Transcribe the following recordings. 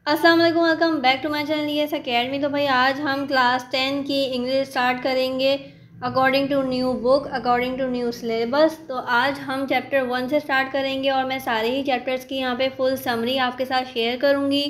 अस्सलाम वालेकुम, welcome back to my channel ES academy. तो भाई आज हम क्लास 10 की इंग्लिश स्टार्ट करेंगे according to new book, according to new syllabus. तो आज हम चैप्टर 1 से स्टार्ट करेंगे और मैं सारे ही चैप्टर्स की यहाँ पे फुल समरी आपके साथ शेयर करूँगी।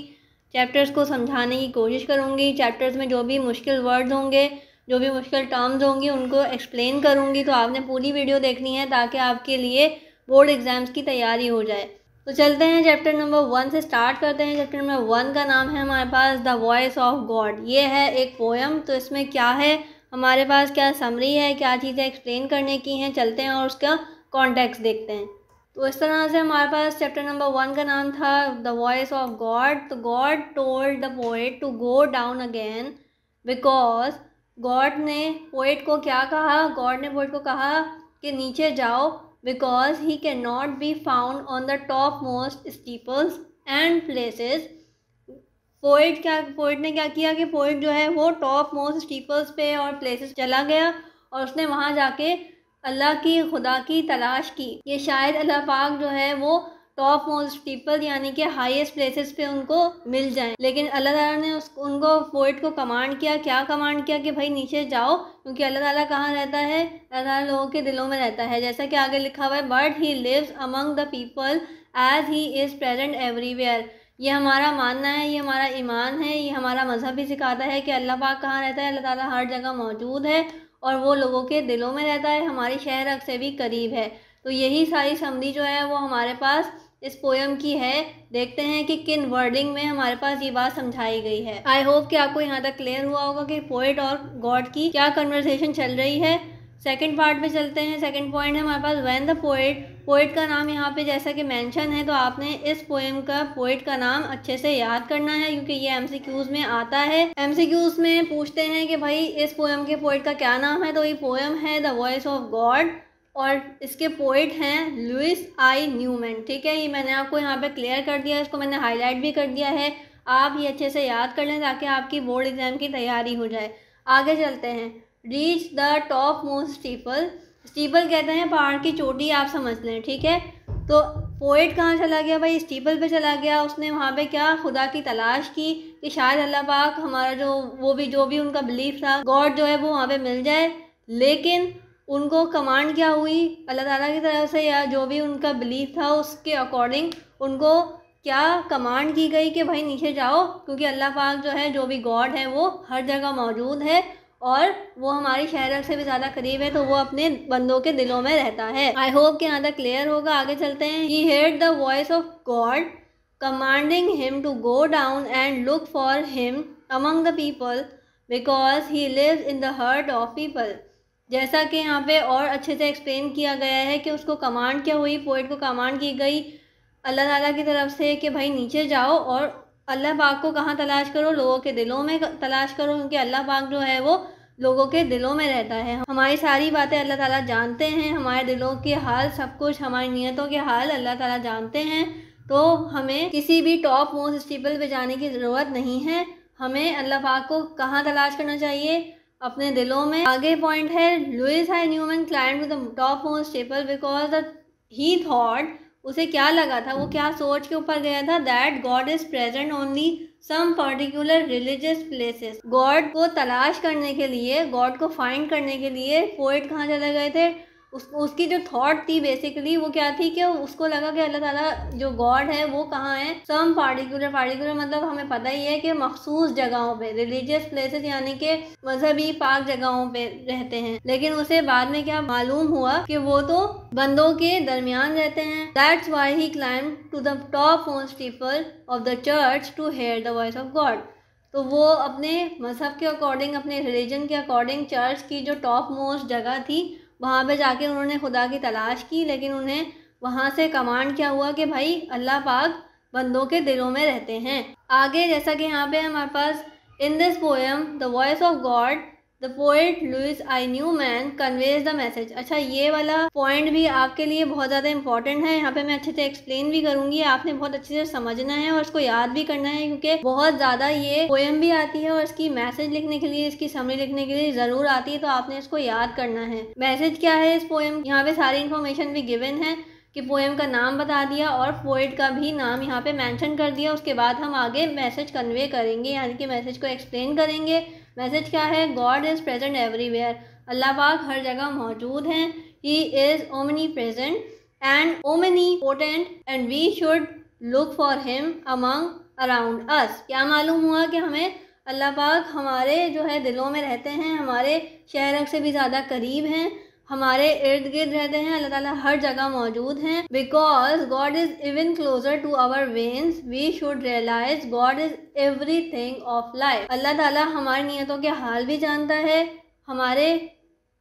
चैप्टर्स को समझाने की कोशिश करूँगी। चैप्टर्स में जो भी मुश्किल वर्ड्स होंगे, जो भी मुश्किल टर्म्स होंगी, उनको एक्सप्लेन करूँगी। तो आपने पूरी वीडियो देखनी है ताकि आपके लिए बोर्ड एग्ज़ाम्स की तैयारी हो जाए। तो चलते हैं चैप्टर नंबर 1 से स्टार्ट करते हैं। चैप्टर नंबर 1 का नाम है हमारे पास द वॉइस ऑफ गॉड। ये है एक पोएम। तो इसमें क्या है हमारे पास, क्या समरी है, क्या चीज़ें एक्सप्लेन करने की हैं, चलते हैं और उसका कॉन्टेक्स्ट देखते हैं। तो इस तरह से हमारे पास चैप्टर नंबर 1 का नाम था द वॉइस ऑफ गॉड। तो God told the poet to go down again because God ने पोएट को क्या कहा, गॉड ने पोएट को कहा कि नीचे जाओ, because he cannot be found on the topmost steeples and places। Poet ने क्या किया कि पोइट जो है वो टॉप मोस्ट स्टीपल्स पे और प्लेसेस चला गया और उसने वहाँ जाके अल्लाह की, खुदा की तलाश की। ये शायद अल्लाह पाक जो है वो टॉप मोस्ट स्टीपल यानी कि हाईएस्ट प्लेसेस पे उनको मिल जाएं। लेकिन अल्लाह ताला ने उनको पोइट को कमांड किया। क्या कमांड किया कि भाई नीचे जाओ, क्योंकि अल्लाह ताला कहाँ रहता है, अल्लाह ताला लोगों के दिलों में रहता है। जैसा कि आगे लिखा हुआ है, but he lives among the people as he is present everywhere. ये हमारा मानना है, ये हमारा ईमान है, ये हमारा मज़हब भी सिखाता है कि अल्लाह पाक कहाँ रहता है, अल्लाह ताला हर जगह मौजूद है और वो लोगों के दिलों में रहता है, हमारी शहर से भी करीब है। तो यही सारी समरी जो है वो हमारे पास इस पोएम की है। देखते हैं कि किन वर्डिंग में हमारे पास ये बात समझाई गई है। आई होप कि आपको यहाँ तक क्लियर हुआ होगा कि पोएट और गॉड की क्या कन्वर्सेशन चल रही है। सेकंड पार्ट में चलते हैं। सेकंड पॉइंट है हमारे पास व्हेन द पोएट। पोएट का नाम यहाँ पे जैसा कि मेंशन है, तो आपने इस पोएम का पोएट का नाम अच्छे से याद करना है क्योंकि ये एमसीक्यूज में आता है। एमसीक्यूज में पूछते हैं कि भाई इस पोएम के पोएट का क्या नाम है। तो ये पोएम है द वॉइस ऑफ गॉड और इसके पोइट हैं लुइस आई न्यूमैन। ठीक है, ये मैंने आपको यहाँ पे क्लियर कर दिया, इसको मैंने हाईलाइट भी कर दिया है। आप ये अच्छे से याद कर लें ताकि आपकी बोर्ड एग्जाम की तैयारी हो जाए। आगे चलते हैं। Reach the topmost steeple. Steeple कहते हैं पहाड़ की चोटी, आप समझ लें। ठीक है, तो पोइट कहाँ चला गया भाई, स्टीपल पे चला गया। उसने वहाँ पे क्या, खुदा की तलाश की कि शायद अल्लाह पाक हमारा जो भी उनका बिलीफ था, गॉड जो है वो वहाँ पे मिल जाए। लेकिन उनको कमांड क्या हुई अल्लाह ताला की तरफ से, या जो भी उनका बिलीफ था उसके अकॉर्डिंग उनको क्या कमांड की गई कि भाई नीचे जाओ, क्योंकि अल्लाह पाक जो है, जो भी गॉड है, वो हर जगह मौजूद है और वो हमारी शहर से भी ज़्यादा करीब है, तो वो अपने बंदों के दिलों में रहता है। आई होप कि यहाँ तक क्लियर होगा। आगे चलते हैं। He heard the voice of God commanding him to go down and look for him among the people because he lives in the heart of people. जैसा कि यहाँ पे और अच्छे से एक्सप्लेन किया गया है कि उसको कमांड क्या हुई, पोइट को कमांड की गई अल्लाह ताला की तरफ से कि भाई नीचे जाओ और अल्लाह पाक को कहाँ तलाश करो, लोगों के दिलों में तलाश करो, क्योंकि अल्लाह पाक जो है वो लोगों के दिलों में रहता है। हमारी सारी बातें अल्लाह ताला जानते हैं, हमारे दिलों के हाल, सब कुछ हमारी नीयतों के हाल अल्लाह ताला जानते हैं। तो हमें किसी भी टॉप मोस्ट स्टीपल पे जाने की ज़रूरत नहीं है। हमें अल्लाह पाक को कहाँ तलाश करना चाहिए, अपने दिलों में। आगे पॉइंट है Louis I Newman climb to the topmost steeple because he thought. उसे क्या लगा था, वो क्या सोच के ऊपर गया था, that God is present only some particular religious places. God को तलाश करने के लिए, गॉड को फाइंड करने के लिए पोएट कहाँ चले गए थे। उसकी जो थॉट थी बेसिकली वो क्या थी कि उसको लगा कि अल्लाह ताला जो गॉड है वो कहाँ है, सम पार्टिकुलर मतलब हमें पता ही है कि मखसूस जगहों पे, रिलीजियस प्लेसेस यानी कि मजहबी पाक जगहों पे रहते हैं। लेकिन उसे बाद में क्या मालूम हुआ कि वो तो बंदों के दरमियान रहते हैं। That's why he climb to the topmost steeple of the church to hear the voice of God. तो वो अपने मजहब के अकॉर्डिंग, अपने रिलीजन के अकॉर्डिंग चर्च की जो टॉप मोस्ट जगह थी वहाँ पे जाके उन्होंने खुदा की तलाश की। लेकिन उन्हें वहाँ से कमांड क्या हुआ कि भाई अल्लाह पाक बंदों के दिलों में रहते हैं। आगे जैसा कि यहाँ पे हमारे पास in this poem the voice of God the poet Louis I Newman conveys the message. अच्छा, ये वाला पॉइंट भी आपके लिए बहुत ज़्यादा इंपॉर्टेंट है। यहाँ पे मैं अच्छे से एक्सप्लेन भी करूँगी, आपने बहुत अच्छे से समझना है और इसको याद भी करना है, क्योंकि बहुत ज़्यादा ये पोएम भी आती है और इसकी मैसेज लिखने के लिए, इसकी समरी लिखने के लिए ज़रूर आती है, तो आपने इसको याद करना है। मैसेज क्या है इस पोएम, यहाँ पे सारी इन्फॉर्मेशन भी गिवन है। कि पोएम का नाम बता दिया और पोइट का भी नाम यहाँ पे मेंशन कर दिया। उसके बाद हम आगे मैसेज कन्वे करेंगे, यानी कि मैसेज को एक्सप्लेन करेंगे। मैसेज क्या है? God is present everywhere, Allah पाक हर जगह मौजूद हैं। He is omnipresent and omnipotent and we should look for him among around us. क्या मालूम हुआ कि हमें अल्लाह पाक हमारे जो है दिलों में रहते हैं, हमारे शहर से भी ज़्यादा करीब हैं, हमारे इर्द गिर्द रहते हैं। अल्लाह ताला हर जगह मौजूद हैं। Because God is even closer to our veins we should realise God is everything of life. अल्लाह ताला हमारी नियतों के हाल भी जानता है, हमारे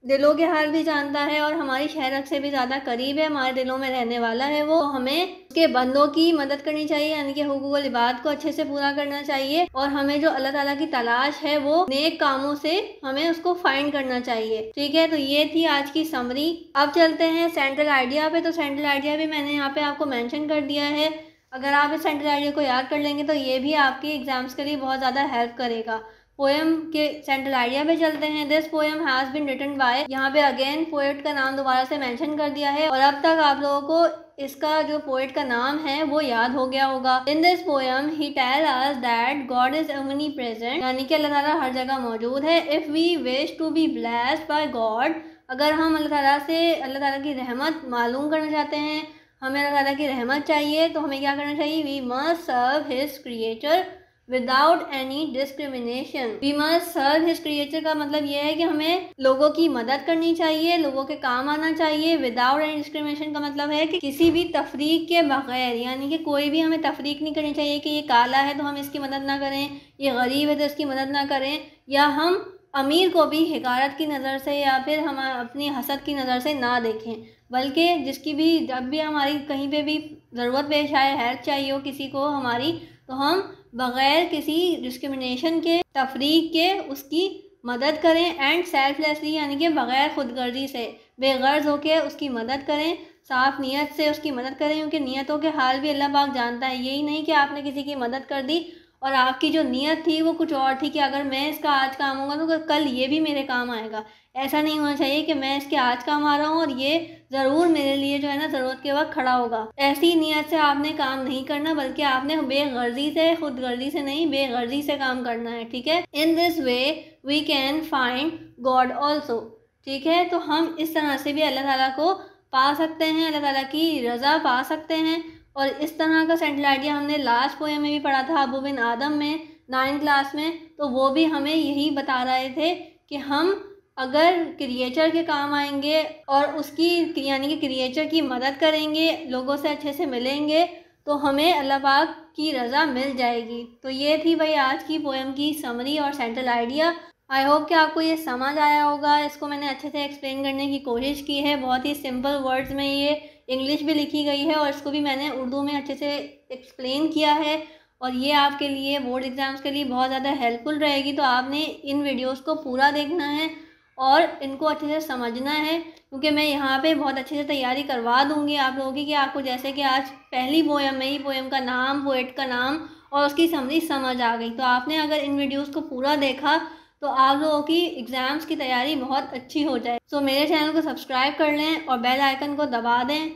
दिलों के हाल भी जानता है और हमारी शहरत से भी ज़्यादा करीब है, हमारे दिलों में रहने वाला है वो। हमें उसके बंदों की मदद करनी चाहिए, यानी कि हुकूकुल इबाद को अच्छे से पूरा करना चाहिए और हमें जो अल्लाह ताला की तलाश है वो नेक कामों से हमें उसको फाइंड करना चाहिए। ठीक है, तो ये थी आज की समरी। अब चलते हैं सेंट्रल आइडिया पे। तो सेंट्रल आइडिया भी मैंने यहाँ पे आपको मेंशन कर दिया है। अगर आप इस सेंट्रल आइडिया को याद कर लेंगे तो ये भी आपके एग्जाम्स के लिए बहुत ज़्यादा हेल्प करेगा। पोएम के सेंट्रल आइडिया पे चलते हैं। This poem has been written by, यहाँ पे अगेन पोएट का नाम दोबारा से मेंशन कर दिया है और अब तक आप लोगों को इसका जो पोएट का नाम है वो याद हो गया होगा। In this poem he tell us that God is omnipresent, यानी कि अल्लाह ताला हर जगह मौजूद है। If we wish to be blessed by God, अगर हम अल्लाह ताला की रहमत मालूम करना चाहते हैं, हमें अल्लाह ताला की रहमत चाहिए, तो हमें क्या करना चाहिए? We must serve his creator without any discrimination. We must serve his creature का मतलब यह है कि हमें लोगों की मदद करनी चाहिए, लोगों के काम आना चाहिए। विदाउट एनी डिस्क्रिमिनेशन का मतलब है कि किसी भी तफरीक के बगैर, यानी कि कोई भी हमें तफरीक नहीं करनी चाहिए कि ये काला है तो हम इसकी मदद ना करें, ये गरीब है तो इसकी मदद ना करें, या हम अमीर को भी हिकारत की नज़र से या फिर हम अपनी हसद की नज़र से ना देखें, बल्कि जिसकी भी जब भी हमारी कहीं पे भी ज़रूरत पेश आए, हेल्प चाहिए हो किसी को हमारी, तो हम बग़ैर किसी डिस्क्रिमिनेशन के, तफरीक के उसकी मदद करें। एंड सेल्फलेसली, यानी कि बग़ैर खुदगर्जी से, बेगर्ज होकर उसकी मदद करें, साफ़ नीयत से उसकी मदद करें, क्योंकि नीयतों के हाल भी अल्लाह पाक जानता है। यही नहीं कि आपने किसी की मदद कर दी और आपकी जो नीयत थी वो कुछ और थी कि अगर मैं इसका आज काम होगा तो कल ये भी मेरे काम आएगा। ऐसा नहीं होना चाहिए कि मैं इसके आज काम आ रहा हूँ और ये ज़रूर मेरे लिए जो है ना ज़रूरत के वक्त खड़ा होगा। ऐसी नीयत से आपने काम नहीं करना, बल्कि आपने बेगर्जी से, खुदगर्जी से नहीं, बेगर्जी से काम करना है। ठीक है, in this way we can find God also. ठीक है, तो हम इस तरह से भी अल्लाह ताला को पा सकते हैं, अल्लाह ताला की रज़ा पा सकते हैं। और इस तरह का सेंट्रल आइडिया हमने लास्ट पोएम में भी पढ़ा था, अबू बिन आदम में, 9th क्लास में। तो वो भी हमें यही बता रहे थे कि हम अगर क्रिएचर के काम आएंगे और उसकी, यानी कि क्रिएचर की मदद करेंगे, लोगों से अच्छे से मिलेंगे, तो हमें अल्लाह पाक की रज़ा मिल जाएगी। तो ये थी भाई आज की पोएम की समरी और सेंट्रल आइडिया। आई होप कि आपको ये समझ आया होगा। इसको मैंने अच्छे से एक्सप्लेन करने की कोशिश की है, बहुत ही सिंपल वर्ड्स में। ये इंग्लिश भी लिखी गई है और इसको भी मैंने उर्दू में अच्छे से एक्सप्लेन किया है और ये आपके लिए बोर्ड एग्ज़ाम्स के लिए बहुत ज़्यादा हेल्पफुल रहेगी। तो आपने इन वीडियोस को पूरा देखना है और इनको अच्छे से समझना है, क्योंकि मैं यहाँ पे बहुत अच्छे से तैयारी करवा दूँगी आप लोगों की, कि आपको जैसे कि आज पहली पोएम में ही पोएम का नाम, पोएट का नाम और उसकी समरी समझ आ गई। तो आपने अगर इन वीडियोज़ को पूरा देखा तो आप लोगों की एग्ज़ाम्स की तैयारी बहुत अच्छी हो जाए। सो मेरे चैनल को सब्सक्राइब कर लें और बेल आइकन को दबा दें,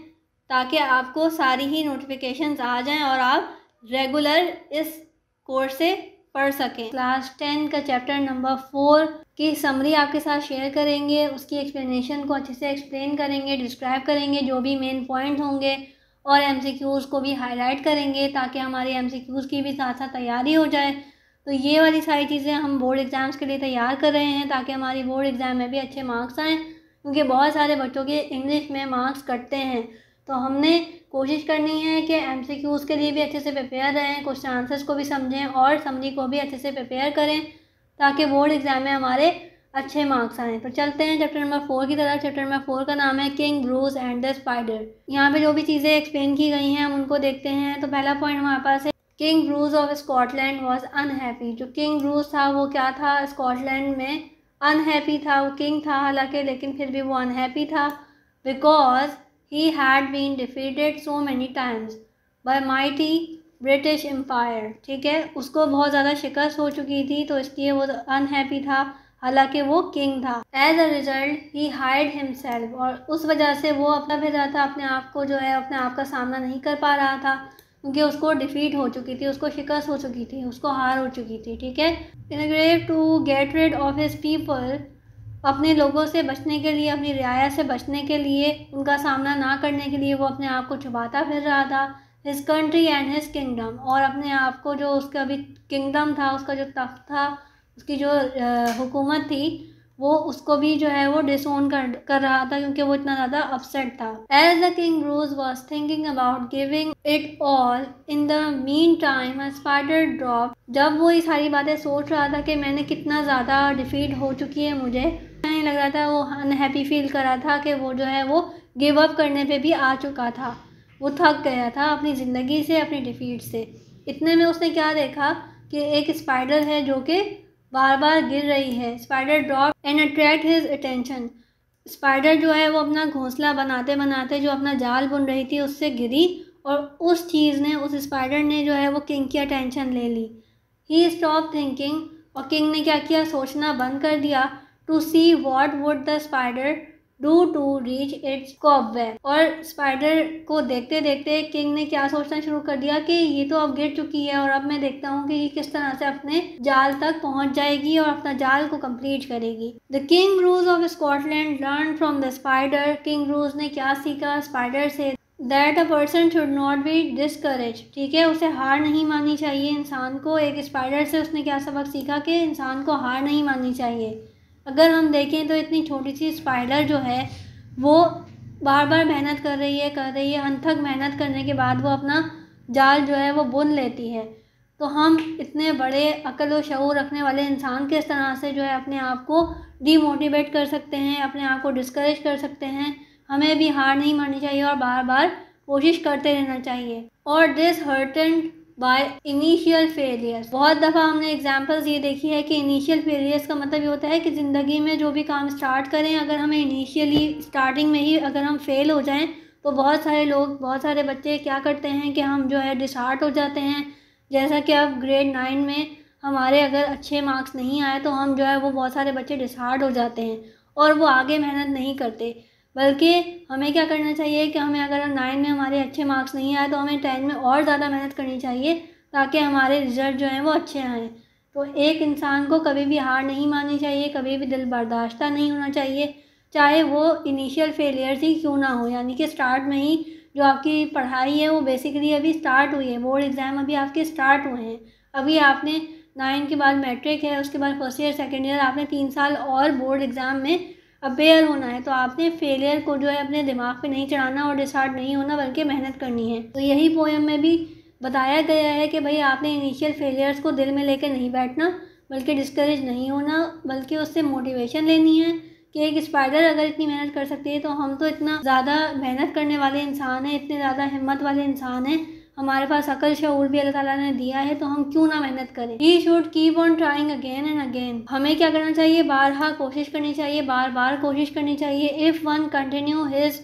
ताकि आपको सारी ही नोटिफिकेशंस आ जाएं और आप रेगुलर इस कोर्स से पढ़ सकें। क्लास 10 का चैप्टर नंबर 4 की समरी आपके साथ शेयर करेंगे, उसकी एक्सप्लेनेशन को अच्छे से एक्सप्लेन करेंगे, डिस्क्राइब करेंगे जो भी मेन पॉइंट होंगे, और MCQs को भी हाईलाइट करेंगे ताकि हमारे MCQs की भी साथ साथ तैयारी हो जाए। तो ये वाली सारी चीज़ें हम बोर्ड एग्ज़ाम्स के लिए तैयार कर रहे हैं, ताकि हमारी बोर्ड एग्ज़ाम में भी अच्छे मार्क्स आएँ, क्योंकि बहुत सारे बच्चों के इंग्लिश में मार्क्स कटते हैं। तो हमने कोशिश करनी है कि MCQs के लिए भी अच्छे से प्रिपेयर रहें, क्वेश्चन आंसर्स को भी समझें और समरी को भी अच्छे से प्रिपेयर करें, ताकि बोर्ड एग्ज़ाम में हमारे अच्छे मार्क्स आएँ। तो चलते हैं चैप्टर नंबर 4 की तरफ। चैप्टर नंबर 4 का नाम है king Bruce and the spider. यहाँ पे जो भी चीज़ें एक्सप्लेन की गई हैं हम उनको देखते हैं। तो पहला पॉइंट हमारे पास है, king Bruce of Scotland was unhappy. जो किंग ब्रूस था वो क्या था? स्कॉटलैंड में अनहैप्पी था। वो किंग था हालांकि, लेकिन फिर भी वो अनहैप्पी था, because he had been defeated so many times by mighty British Empire। ठीक है, उसको बहुत ज़्यादा शिकस्त हो चुकी थी, तो इसलिए वो अनहैप्पी था। हालांकि वो किंग था। As a result he hide himself, और उस वजह से वो अपना फिर रहा था, अपने आप को जो है अपने आप का सामना नहीं कर पा रहा था, क्योंकि उसको डिफीट हो चुकी थी, उसको शिकस्त हो चुकी थी, उसको हार हो चुकी थी। ठीक है। In a grave to get rid of his people, अपने लोगों से बचने के लिए, अपनी रियाया से बचने के लिए, उनका सामना ना करने के लिए वो अपने आप को छुपाता फिर रहा था। His country and his kingdom, और अपने आप को जो उसका भी किंगडम था, उसका जो तख्त था, उसकी जो हुकूमत थी, वो उसको भी जो है वो डिसोन कर रहा था, क्योंकि वो इतना ज़्यादा अपसेट था। As the king Bruce was thinking about giving it all, in the mean time a spider drop, जब वो ये सारी बातें सोच रहा था कि मैंने कितना ज़्यादा डिफीट हो चुकी है, मुझे नहीं लग रहा था, वो अनहैप्पी फील कर रहा था कि वो जो है वो गिव अप करने पे भी आ चुका था, वो थक गया था अपनी ज़िंदगी से, अपनी डिफीट से। इतने में उसने क्या देखा कि एक स्पाइडर है जो कि बार बार गिर रही है। Spider drop and attract his attention, spider जो है वो अपना घोंसला बनाते बनाते जो अपना जाल बुन रही थी उससे गिरी, और उस चीज़ ने, उस स्पाइडर ने जो है वो किंग की अटेंशन ले ली। ही स्टॉप थिंकिंग, और किंग ने क्या किया, सोचना बंद कर दिया, to see what would the spider do to reach its cobweb, और स्पाइडर को देखते देखते किंग ने क्या सोचना शुरू कर दिया कि ये तो अब गिर चुकी है, और अब मैं देखता हूँ कि ये किस तरह से अपने जाल तक पहुँच जाएगी और अपना जाल को कंप्लीट करेगी। The king Bruce of Scotland learn from the spider, king Bruce ने क्या सीखा स्पाइडर से, that a person should not be discourage. ठीक है, उसे हार नहीं माननी चाहिए इंसान को। एक स्पाइडर से उसने क्या सबक सीखा कि इंसान को हार नहीं माननी चाहिए। अगर हम देखें तो इतनी छोटी सी स्पाइडर जो है वो बार बार मेहनत कर रही है, अनथक मेहनत करने के बाद वो अपना जाल जो है वो बुन लेती है। तो हम इतने बड़े अक्ल और शऊर रखने वाले इंसान किस तरह से जो है अपने आप को डीमोटिवेट कर सकते हैं, अपने आप को डिस्करेज कर सकते हैं। हमें भी हार नहीं माननी चाहिए और बार बार कोशिश करते रहना चाहिए। और दिस हर्टेंड बाय इनिशियल फेलियर्स, बहुत दफ़ा हमने एग्जांपल्स ये देखी है कि इनिशियल फेलियर्स का मतलब ये होता है कि ज़िंदगी में जो भी काम स्टार्ट करें, अगर हमें इनिशियली स्टार्टिंग में ही अगर हम फेल हो जाएं, तो बहुत सारे लोग, बहुत सारे बच्चे क्या करते हैं कि हम जो है डिसहार्ट हो जाते हैं। जैसा कि अब ग्रेड 9 में हमारे अगर अच्छे मार्क्स नहीं आए तो हम जो है वो बहुत सारे बच्चे डिसहार्ट हो जाते हैं और वो आगे मेहनत नहीं करते। बल्कि हमें क्या करना चाहिए कि हमें अगर 9 में हमारे अच्छे मार्क्स नहीं आए तो हमें 10 में और ज़्यादा मेहनत करनी चाहिए, ताकि हमारे रिज़ल्ट जो हैं वो अच्छे आएँ। तो एक इंसान को कभी भी हार नहीं माननी चाहिए, कभी भी दिल बर्दाश्ता नहीं होना चाहिए, चाहे वो इनिशियल फेलियर्स ही क्यों ना हो। यानी कि स्टार्ट में ही जो आपकी पढ़ाई है वो बेसिकली अभी स्टार्ट हुई है, बोर्ड एग्ज़ाम अभी आपके स्टार्ट हुए हैं। अभी आपने 9 के बाद मैट्रिक है, उसके बाद फर्स्ट ईयर सेकेंड ईयर, आपने 3 साल और बोर्ड एग्ज़ाम में अपेयर होना है। तो आपने फेलियर को जो है अपने दिमाग पे नहीं चढ़ाना और डिसहार्ट नहीं होना, बल्कि मेहनत करनी है। तो यही पोएम में भी बताया गया है कि भाई आपने इनिशियल फेलियर्स को दिल में लेकर नहीं बैठना, बल्कि डिस्करेज नहीं होना, बल्कि उससे मोटिवेशन लेनी है कि एक स्पाइडर अगर इतनी मेहनत कर सकती है तो हम तो इतना ज़्यादा मेहनत करने वाले इंसान हैं, इतने ज़्यादा हिम्मत वाले इंसान हैं, हमारे पास अकल शऊर भी अल्लाह ताला ने दिया है, तो हम क्यों ना मेहनत करें। He should keep on trying again and again, हमें क्या करना चाहिए, बारहा कोशिश करनी चाहिए, बार बार कोशिश करनी चाहिए। If one continue his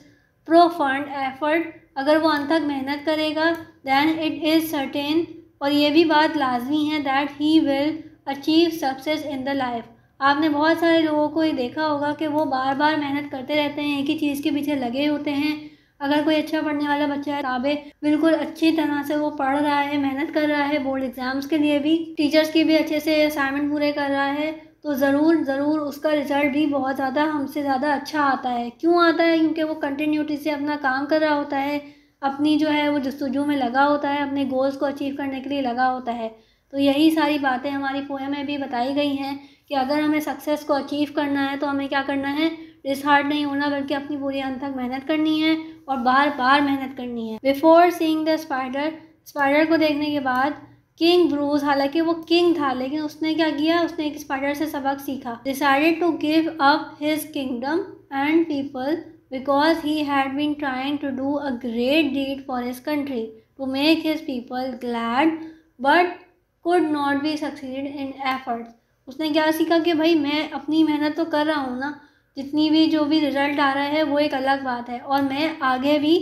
profound effort, अगर वो अंत तक मेहनत करेगा, दैन इट इज़ सर्टेन, और ये भी बात लाजमी है, that he will achieve success in the life. आपने बहुत सारे लोगों को ये देखा होगा कि वो बार बार मेहनत करते रहते हैं, एक ही चीज़ के पीछे लगे होते हैं। अगर कोई अच्छा पढ़ने वाला बच्चा है, किताबें बिल्कुल अच्छी तरह से वो पढ़ रहा है, मेहनत कर रहा है, बोर्ड एग्जाम्स के लिए भी, टीचर्स की भी अच्छे से असाइनमेंट पूरे कर रहा है, तो ज़रूर उसका रिज़ल्ट भी बहुत ज़्यादा हमसे ज़्यादा अच्छा आता है। क्यों आता है? क्योंकि वो कंटिन्यूटी से अपना काम कर रहा होता है, अपनी जो है वो जस्तुजू में लगा होता है, अपने गोल्स को अचीव करने के लिए लगा होता है। तो यही सारी बातें हमारी पोएम में भी बताई गई हैं कि अगर हमें सक्सेस को अचीव करना है तो हमें क्या करना है, डिसहार्ट नहीं होना, बल्कि अपनी पूरी अंत तक मेहनत करनी है और बार बार मेहनत करनी है। Before seeing the spider, spider को देखने के बाद किंग ब्रूस, हालांकि वो किंग था लेकिन उसने क्या किया, उसने एक स्पाइडर से सबक सीखा। Decided to give up his kingdom and people because he had been trying to do a great deed for his country to make his people glad but could not be succeed in efforts. उसने क्या सीखा कि भाई मैं अपनी मेहनत तो कर रहा हूँ ना, जितनी भी जो भी रिज़ल्ट आ रहा है वो एक अलग बात है, और मैं आगे भी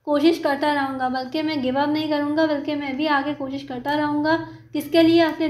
कोशिश करता रहूँगा, बल्कि मैं गिव अप नहीं करूँगा, बल्कि मैं भी आगे कोशिश करता रहूँगा। किसके लिए? अपने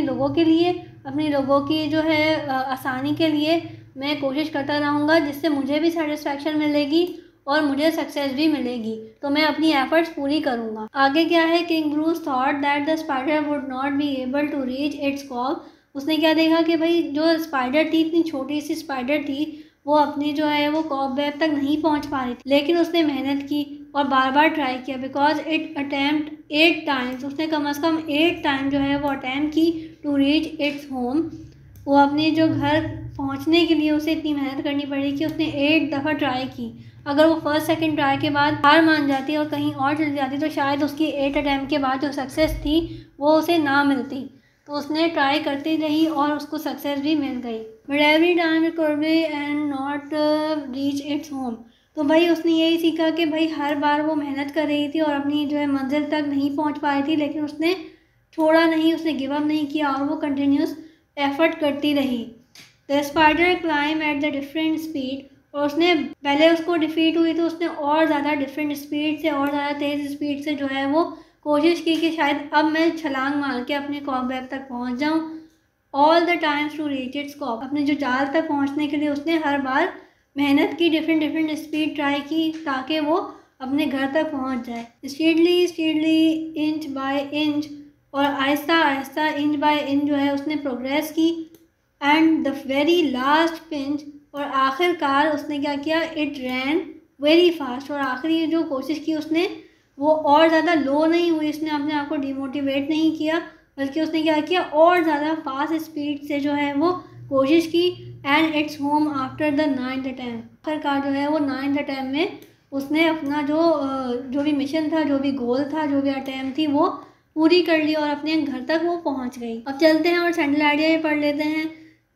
लोगों के लिए, अपने लोगों की जो है आसानी के लिए मैं कोशिश करता रहूँगा, जिससे मुझे भी सेटिस्फेक्शन मिलेगी और मुझे सक्सेस भी मिलेगी। तो मैं अपनी एफर्ट्स पूरी करूँगा। आगे क्या है, king Bruce thought that the spider would not be able to reach its cob. उसने क्या देखा कि भाई जो स्पाइडर थी, इतनी छोटी सी स्पाइडर थी, वो अपनी जो है वो कॉबवेब तक नहीं पहुंच पा रही थी। लेकिन उसने मेहनत की और बार बार ट्राई किया, बिकॉज इट अटैम्प्ट 8 टाइम्स। उसने कम से कम 8 टाइम जो है वो अटैम्प्ट की टू रीच इट्स होम। वो अपने जो घर पहुंचने के लिए उसे इतनी मेहनत करनी पड़ी कि उसने 8 दफ़ा ट्राई की। अगर वो फर्स्ट सेकंड ट्राई के बाद हार मान जाती और कहीं और चली जाती तो शायद उसकी 8 अटैम्प्ट के बाद जो सक्सेस थी वो उसे ना मिलती। तो उसने ट्राई करती रही और उसको सक्सेस भी मिल गई। But every time it could be and not reach its home. तो भाई उसने यही सीखा कि भाई हर बार वो मेहनत कर रही थी और अपनी जो है मंजिल तक नहीं पहुंच पा रही थी, लेकिन उसने छोड़ा नहीं, उसने गिव अप नहीं किया और वो कंटिन्यूस एफर्ट करती रही। The spider climb at the different speed. और उसने पहले उसको डिफीट हुई तो उसने और ज़्यादा डिफरेंट स्पीड से और ज़्यादा तेज़ स्पीड से जो है वो कोशिश की कि शायद अब मैं छलांग मार के अपने कॉबवेब तक पहुंच जाऊं। All the times to reach its cob. अपने जो जाल तक पहुंचने के लिए उसने हर बार मेहनत की, डिफरेंट स्पीड ट्राई की ताकि वो अपने घर तक पहुंच जाए। Speedily speedily inch by inch, और आहिस्ता आहिस्ता इंच बाय इंच जो है उसने प्रोग्रेस की। And the very last pinch, और आखिरकार उसने क्या किया, इट रैन वेरी फास्ट। और आखिरी जो कोशिश की उसने वो और ज़्यादा लो नहीं हुई, उसने अपने आप को डिमोटिवेट नहीं किया, बल्कि उसने क्या किया और ज़्यादा फास्ट स्पीड से जो है वो कोशिश की। And its home after the 9th attempt. आखिरकार जो है वो 9th अटैम्प्ट में उसने अपना जो भी मिशन था, जो भी गोल था, जो भी अटैम्प्ट थी वो पूरी कर ली और अपने घर तक वो पहुंच गई। अब चलते हैं और सेंट्रल आइडिया ये पढ़ लेते हैं।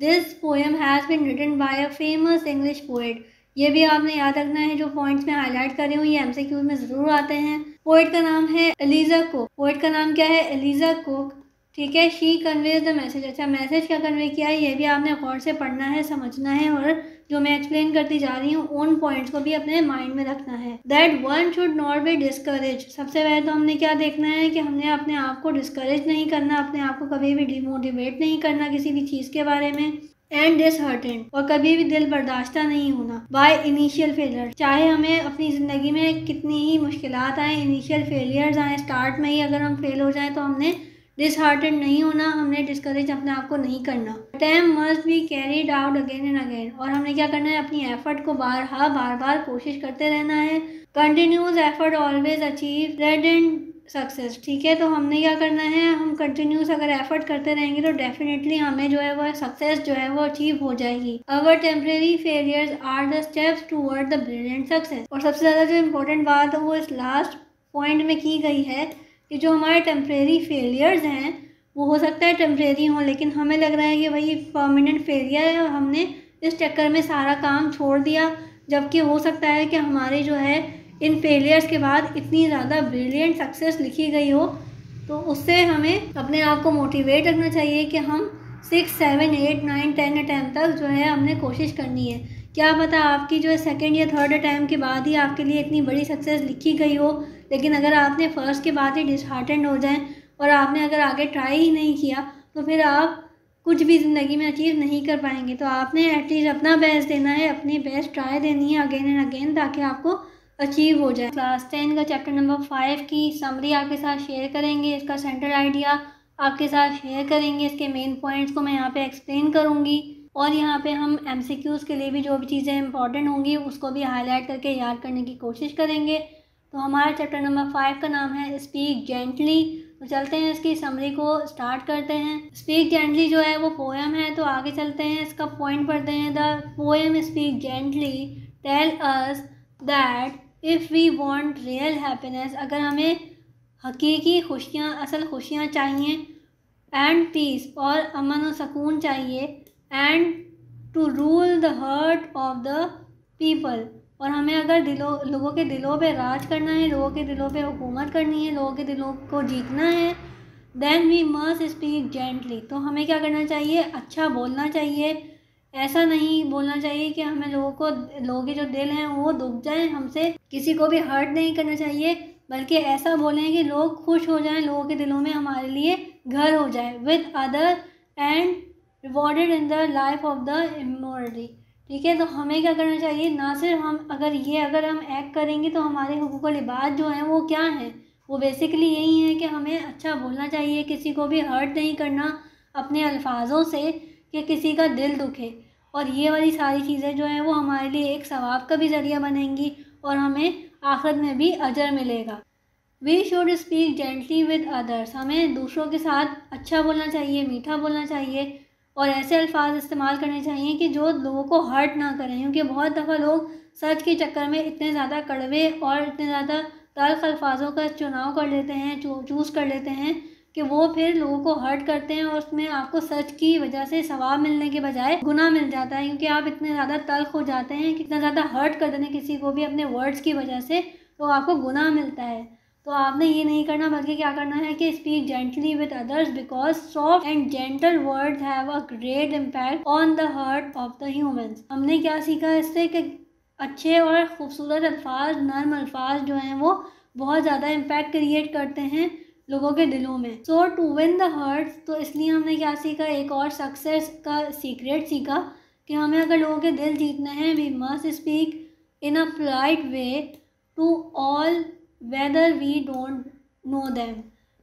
This poem has been written by a famous English poet. ये भी आपने याद रखना है, जो पॉइंट्स में हाईलाइट कर रही हूँ ये एमसीक्यू में ज़रूर आते हैं। पोएट का नाम है एलिजा कुक। पोएट का नाम क्या है, एलिजा कुक। ठीक है, शी कन्वेज द मैसेज। अच्छा, मैसेज क्या कन्वे किया है ये भी आपने गौर से पढ़ना है, समझना है, और जो मैं एक्सप्लेन करती जा रही हूँ उन पॉइंट्स को भी अपने माइंड में रखना है। That one should not be discourage. सबसे पहले तो हमने क्या देखना है कि हमने अपने आप को डिस्करेज नहीं करना, अपने आप को कभी भी डिमोटिवेट नहीं करना किसी भी चीज़ के बारे में। एंड डिसहार्टेंड, और कभी भी दिल बर्दाश्ता नहीं होना बाय इनिशियल फेलियर। चाहे हमें अपनी ज़िंदगी में कितनी ही मुश्किलात आए, इनिशियल फेलियर्स आए, स्टार्ट में ही अगर हम फेल हो जाएं तो हमने डिसहार्टेंड नहीं होना, हमने डिस्करेज अपने आप को नहीं करना। Attempt must be carried out again and again. और हमने क्या करना है, अपनी एफर्ट को बार बार कोशिश करते रहना है। Continuous effort always achieve radiant success. ठीक है, तो हमने क्या करना है, हम कंटिन्यूस अगर एफर्ट करते रहेंगे तो डेफिनेटली हमें जो है वो सक्सेस जो है वो अचीव हो जाएगी। Our temporary failures are the steps toward the brilliant success. और सबसे ज़्यादा जो इम्पोर्टेंट बात है वो इस लास्ट पॉइंट में की गई है कि जो हमारे टेम्परेरी फेलियर्स हैं वो हो सकता है टेम्परेरी हों, लेकिन हमें लग रहा है कि भाई परमानेंट फेलियर है और हमने इस चक्कर में सारा काम छोड़ दिया, जबकि हो सकता है कि हमारे जो है इन फेलियर्स के बाद इतनी ज़्यादा ब्रिलियंट सक्सेस लिखी गई हो। तो उससे हमें अपने आप को मोटिवेट रखना चाहिए कि हम 6, 7, 8, 9, 10 अटैम्प्ट तक जो है हमने कोशिश करनी है। क्या पता आपकी जो है सेकेंड या थर्ड अटैम्प्ट के बाद ही आपके लिए इतनी बड़ी सक्सेस लिखी गई हो, लेकिन अगर आपने फर्स्ट के बाद ही डिसहार्टेंड हो जाएं और आपने अगर आगे ट्राई ही नहीं किया तो फिर आप कुछ भी ज़िंदगी में अचीव नहीं कर पाएंगे। तो आपने एटलीस्ट अपना बेस्ट देना है, अपनी बेस्ट ट्राई देनी है अगेन एंड अगेन, ताकि आपको अचीव हो जाए। क्लास 10 का चैप्टर नंबर 5 की समरी आपके साथ शेयर करेंगे, इसका सेंट्रल आइडिया आपके साथ शेयर करेंगे, इसके मेन पॉइंट्स को मैं यहाँ पे एक्सप्लेन करूँगी, और यहाँ पे हम एमसीक्यूज़ के लिए भी जो भी चीज़ें इंपॉर्टेंट होंगी उसको भी हाईलाइट करके याद करने की कोशिश करेंगे। तो हमारा चैप्टर नंबर 5 का नाम है स्पीक जेंटली। तो चलते हैं इसकी समरी को स्टार्ट करते हैं। स्पीक जेंटली जो है वो पोएम है, तो आगे चलते हैं इसका पॉइंट पढ़ते हैं। The poem speak gently tell us that if we want real happiness, अगर हमें हकीकी खुशियाँ, असल खुशियाँ चाहिए, एंड पीस, और अमन और सुकून चाहिए, and to rule the heart of the people, और हमें अगर लोगों के दिलों पे राज करना है, लोगों के दिलों पे हुकूमत करनी है, लोगों के दिलों को जीतना है, then we must speak gently. तो हमें क्या करना चाहिए, अच्छा बोलना चाहिए। ऐसा नहीं बोलना चाहिए कि हमें लोगों के जो दिल हैं वो दुख जाएं, हमसे किसी को भी हर्ट नहीं करना चाहिए, बल्कि ऐसा बोलें कि लोग खुश हो जाएं, लोगों के दिलों में हमारे लिए घर हो जाए। With other and rewarded in the life of the immorally. ठीक है, तो हमें क्या करना चाहिए, ना सिर्फ हम अगर हम एक्ट करेंगे तो हमारे हुकूकुल इबाद जो हैं वो क्या हैं, वो बेसिकली यही है कि हमें अच्छा बोलना चाहिए, किसी को भी हर्ट नहीं करना अपने अल्फाजों से कि किसी का दिल दुखे, और ये वाली सारी चीज़ें जो हैं वो हमारे लिए एक सवाब का भी ज़रिया बनेंगी और हमें आखिरत में भी अजर मिलेगा। We should speak gently with others, हमें दूसरों के साथ अच्छा बोलना चाहिए, मीठा बोलना चाहिए और ऐसे अल्फाज इस्तेमाल करने चाहिए कि जो लोगों को हर्ट ना करें, क्योंकि बहुत दफ़ा लोग सच के चक्कर में इतने ज़्यादा कड़वे और इतने ज़्यादा तल्ख अल्फाजों का चुनाव कर लेते हैं, चूज़ कर लेते हैं कि वो फिर लोगों को हर्ट करते हैं और उसमें आपको सच की वजह से सवाब मिलने के बजाय गुनाह मिल जाता है, क्योंकि आप इतने ज़्यादा तल्ख हो जाते हैं, कितना ज़्यादा हर्ट कर देते हैं किसी को भी अपने वर्ड्स की वजह से, तो आपको गुनाह मिलता है। तो आपने ये नहीं करना, बल्कि क्या करना है कि speak gently with others because soft and gentle words have a great impact on the heart of the humans. हमने क्या सीखा इससे कि अच्छे और ख़ूबसूरत अल्फाज, नर्म अल्फाज जो हैं वो बहुत ज़्यादा इम्पैक्ट क्रिएट करते हैं लोगों के दिलों में। सो टू विन द हार्ट, तो इसलिए हमने क्या सीखा, एक और सक्सेस का सीक्रेट सीखा कि हमें अगर लोगों के दिल जीतने हैं, we must speak in a polite way to all whether we don't know them.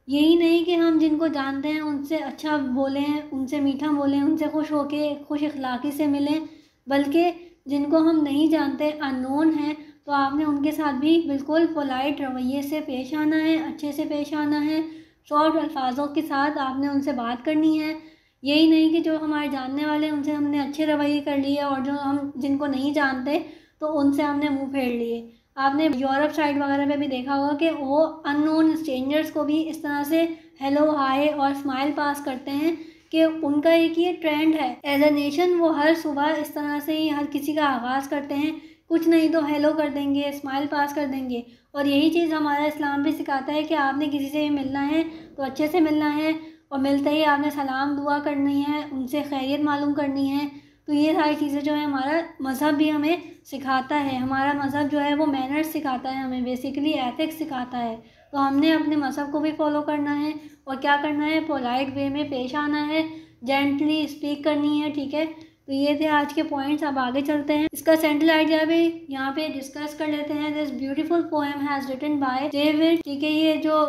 यही नहीं कि हम जिनको जानते हैं उनसे अच्छा बोलें, उनसे मीठा बोलें, उनसे खुश होके खुश अखलाक़ी से मिलें, बल्कि जिनको हम नहीं जानते, अननोन हैं, तो आपने उनके साथ भी बिल्कुल पोलाइट रवैये से पेश आना है, अच्छे से पेश आना है, सॉफ्ट अल्फाजों के साथ आपने उनसे बात करनी है। यही नहीं कि जो हमारे जानने वाले उनसे हमने अच्छे रवैये कर लिए और जो हम जिनको नहीं जानते तो उनसे हमने मुंह फेर लिए। आपने यूरोप साइड वगैरह पे भी देखा होगा कि वो अननोन स्ट्रेंजर्स को भी इस तरह से हेलो, हाय और स्माइल पास करते हैं कि उनका एक ये ट्रेंड है एज अ नेशन, वो हर सुबह इस तरह से ही हर किसी का आगाज़ करते हैं, कुछ नहीं तो हेलो कर देंगे, स्माइल पास कर देंगे। और यही चीज़ हमारा इस्लाम भी सिखाता है कि आपने किसी से भी मिलना है तो अच्छे से मिलना है, और मिलते ही आपने सलाम दुआ करनी है, उनसे खैरियत मालूम करनी है। तो ये सारी चीज़ें जो है हमारा मज़हब भी हमें सिखाता है, हमारा मज़हब जो है वो मैनर्स सिखाता है, हमें बेसिकली एथिक्स सिखाता है। तो हमने अपने मज़हब को भी फॉलो करना है और क्या करना है, पोलाइट वे में पेश आना है, जेंटली स्पीक करनी है। ठीक है, तो ये थे आज के पॉइंट्स। अब आगे चलते हैं, इसका सेंट्रल आइडिया भी यहाँ पे डिस्कस कर लेते हैं। This beautiful poem has written by David. ठीक है, ये जो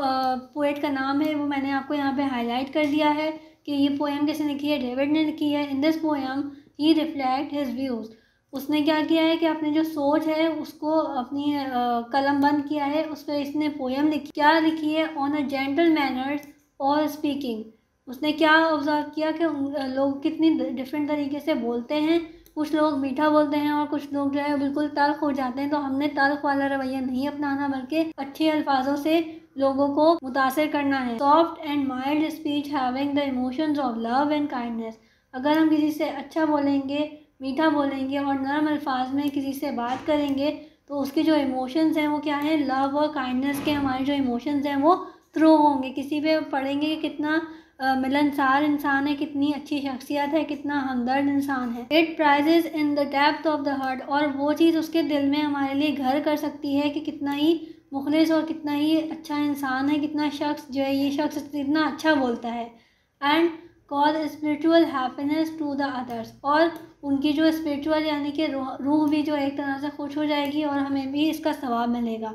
पोएट का नाम है वो मैंने आपको यहाँ पे हाईलाइट कर दिया है कि ये पोएम किसने लिखी है, डेविड ने लिखी है। In this poem he reflect his views, उसने क्या किया है कि अपनी जो सोच है उसको अपनी कलम बंद किया है, उस पर इसने पोएम लिखी। क्या लिखी है, ऑन अ जेंटल मैनर्स और स्पीकिंग। उसने क्या ऑब्जर्व किया कि लोग कितनी डिफरेंट तरीके से बोलते हैं, कुछ लोग मीठा बोलते हैं और कुछ लोग जो है बिल्कुल तल्ख हो जाते हैं। तो हमने तल्ख वाला रवैया नहीं अपनाना, बल्कि अच्छे अल्फाजों से लोगों को मुतासिर करना है। Soft and mild speech having the emotions of love and kindness. अगर हम किसी से अच्छा बोलेंगे, मीठा बोलेंगे और नरम अल्फाज में किसी से बात करेंगे तो उसके जो इमोशंस हैं वो क्या हैं, लव और काइंडनेस के हमारे जो इमोशंस हैं वो थ्रो होंगे। किसी पे पढ़ेंगे कि कितना मिलनसार इंसान है, कितनी अच्छी शख्सियत है, कितना हमदर्द इंसान है। It prizes in the depth of the heart, और वो चीज़ उसके दिल में हमारे लिए घर कर सकती है कि कितना ही मुखलिस और कितना ही अच्छा इंसान है, कितना शख्स जो है ये शख्स कितना अच्छा बोलता है। And call spiritual happiness to the others, और उनकी जो स्पिरिचुअल यानी कि रूह भी जो एक तरह से खुश हो जाएगी और हमें भी इसका सवाब मिलेगा।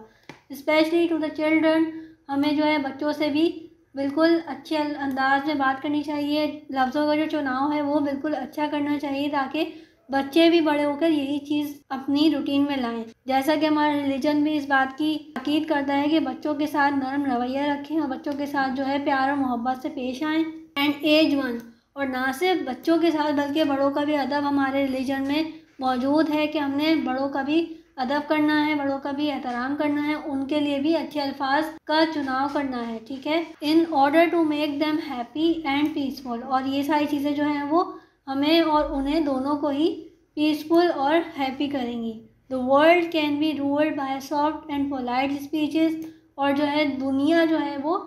स्पेशली टू द चिल्ड्रन, हमें जो है बच्चों से भी बिल्कुल अच्छे अंदाज में बात करनी चाहिए, लफ्ज़ों का जो चुनाव है वो बिल्कुल अच्छा करना चाहिए, ताकि बच्चे भी बड़े होकर यही चीज़ अपनी रूटीन में लाएं। जैसा कि हमारा रिलीजन भी इस बात की ताकीद करता है कि बच्चों के साथ नरम रवैया रखें और बच्चों के साथ जो है प्यार और मोहब्बत से पेश आएँ। एंड एज वन, और ना सिर्फ बच्चों के साथ बल्कि बड़ों का भी अदब हमारे रिलीजन में मौजूद है कि हमने बड़ों का भी अदब करना है, बड़ों का भी एहतराम करना है, उनके लिए भी अच्छे अल्फाज का चुनाव करना है। ठीक है, in order to make them happy and peaceful, और ये सारी चीज़ें जो हैं वो हमें और उन्हें दोनों को ही पीसफुल और हैप्पी करेंगी। The world can be ruled by soft and polite speeches, और जो है दुनिया जो है वो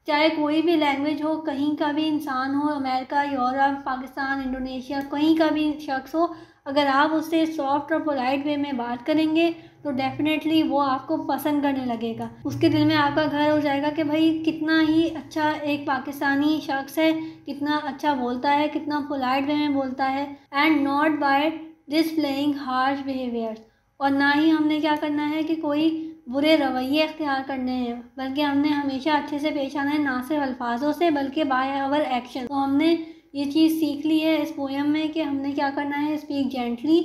चाहे कोई भी लैंग्वेज हो, कहीं का भी इंसान हो, अमेरिका, यूरोप, पाकिस्तान, इंडोनेशिया, कहीं का भी शख्स हो, अगर आप उससे सॉफ्ट और पोलाइट वे में बात करेंगे तो डेफिनेटली वो आपको पसंद करने लगेगा। उसके दिल में आपका घर हो जाएगा कि भाई कितना ही अच्छा एक पाकिस्तानी शख्स है, कितना अच्छा बोलता है, कितना पोलाइट वे में बोलता है। And not by displaying harsh behaviours, और ना ही हमने क्या करना है कि कोई बुरे रवैये अख्तियार करने हैं, बल्कि हमने हमेशा अच्छे से पेश आना है, ना सिर्फ अल्फाजों से बल्कि बाय आवर एक्शन। तो हमने ये चीज़ सीख ली है इस पोएम में कि हमने क्या करना है, स्पीक जेंटली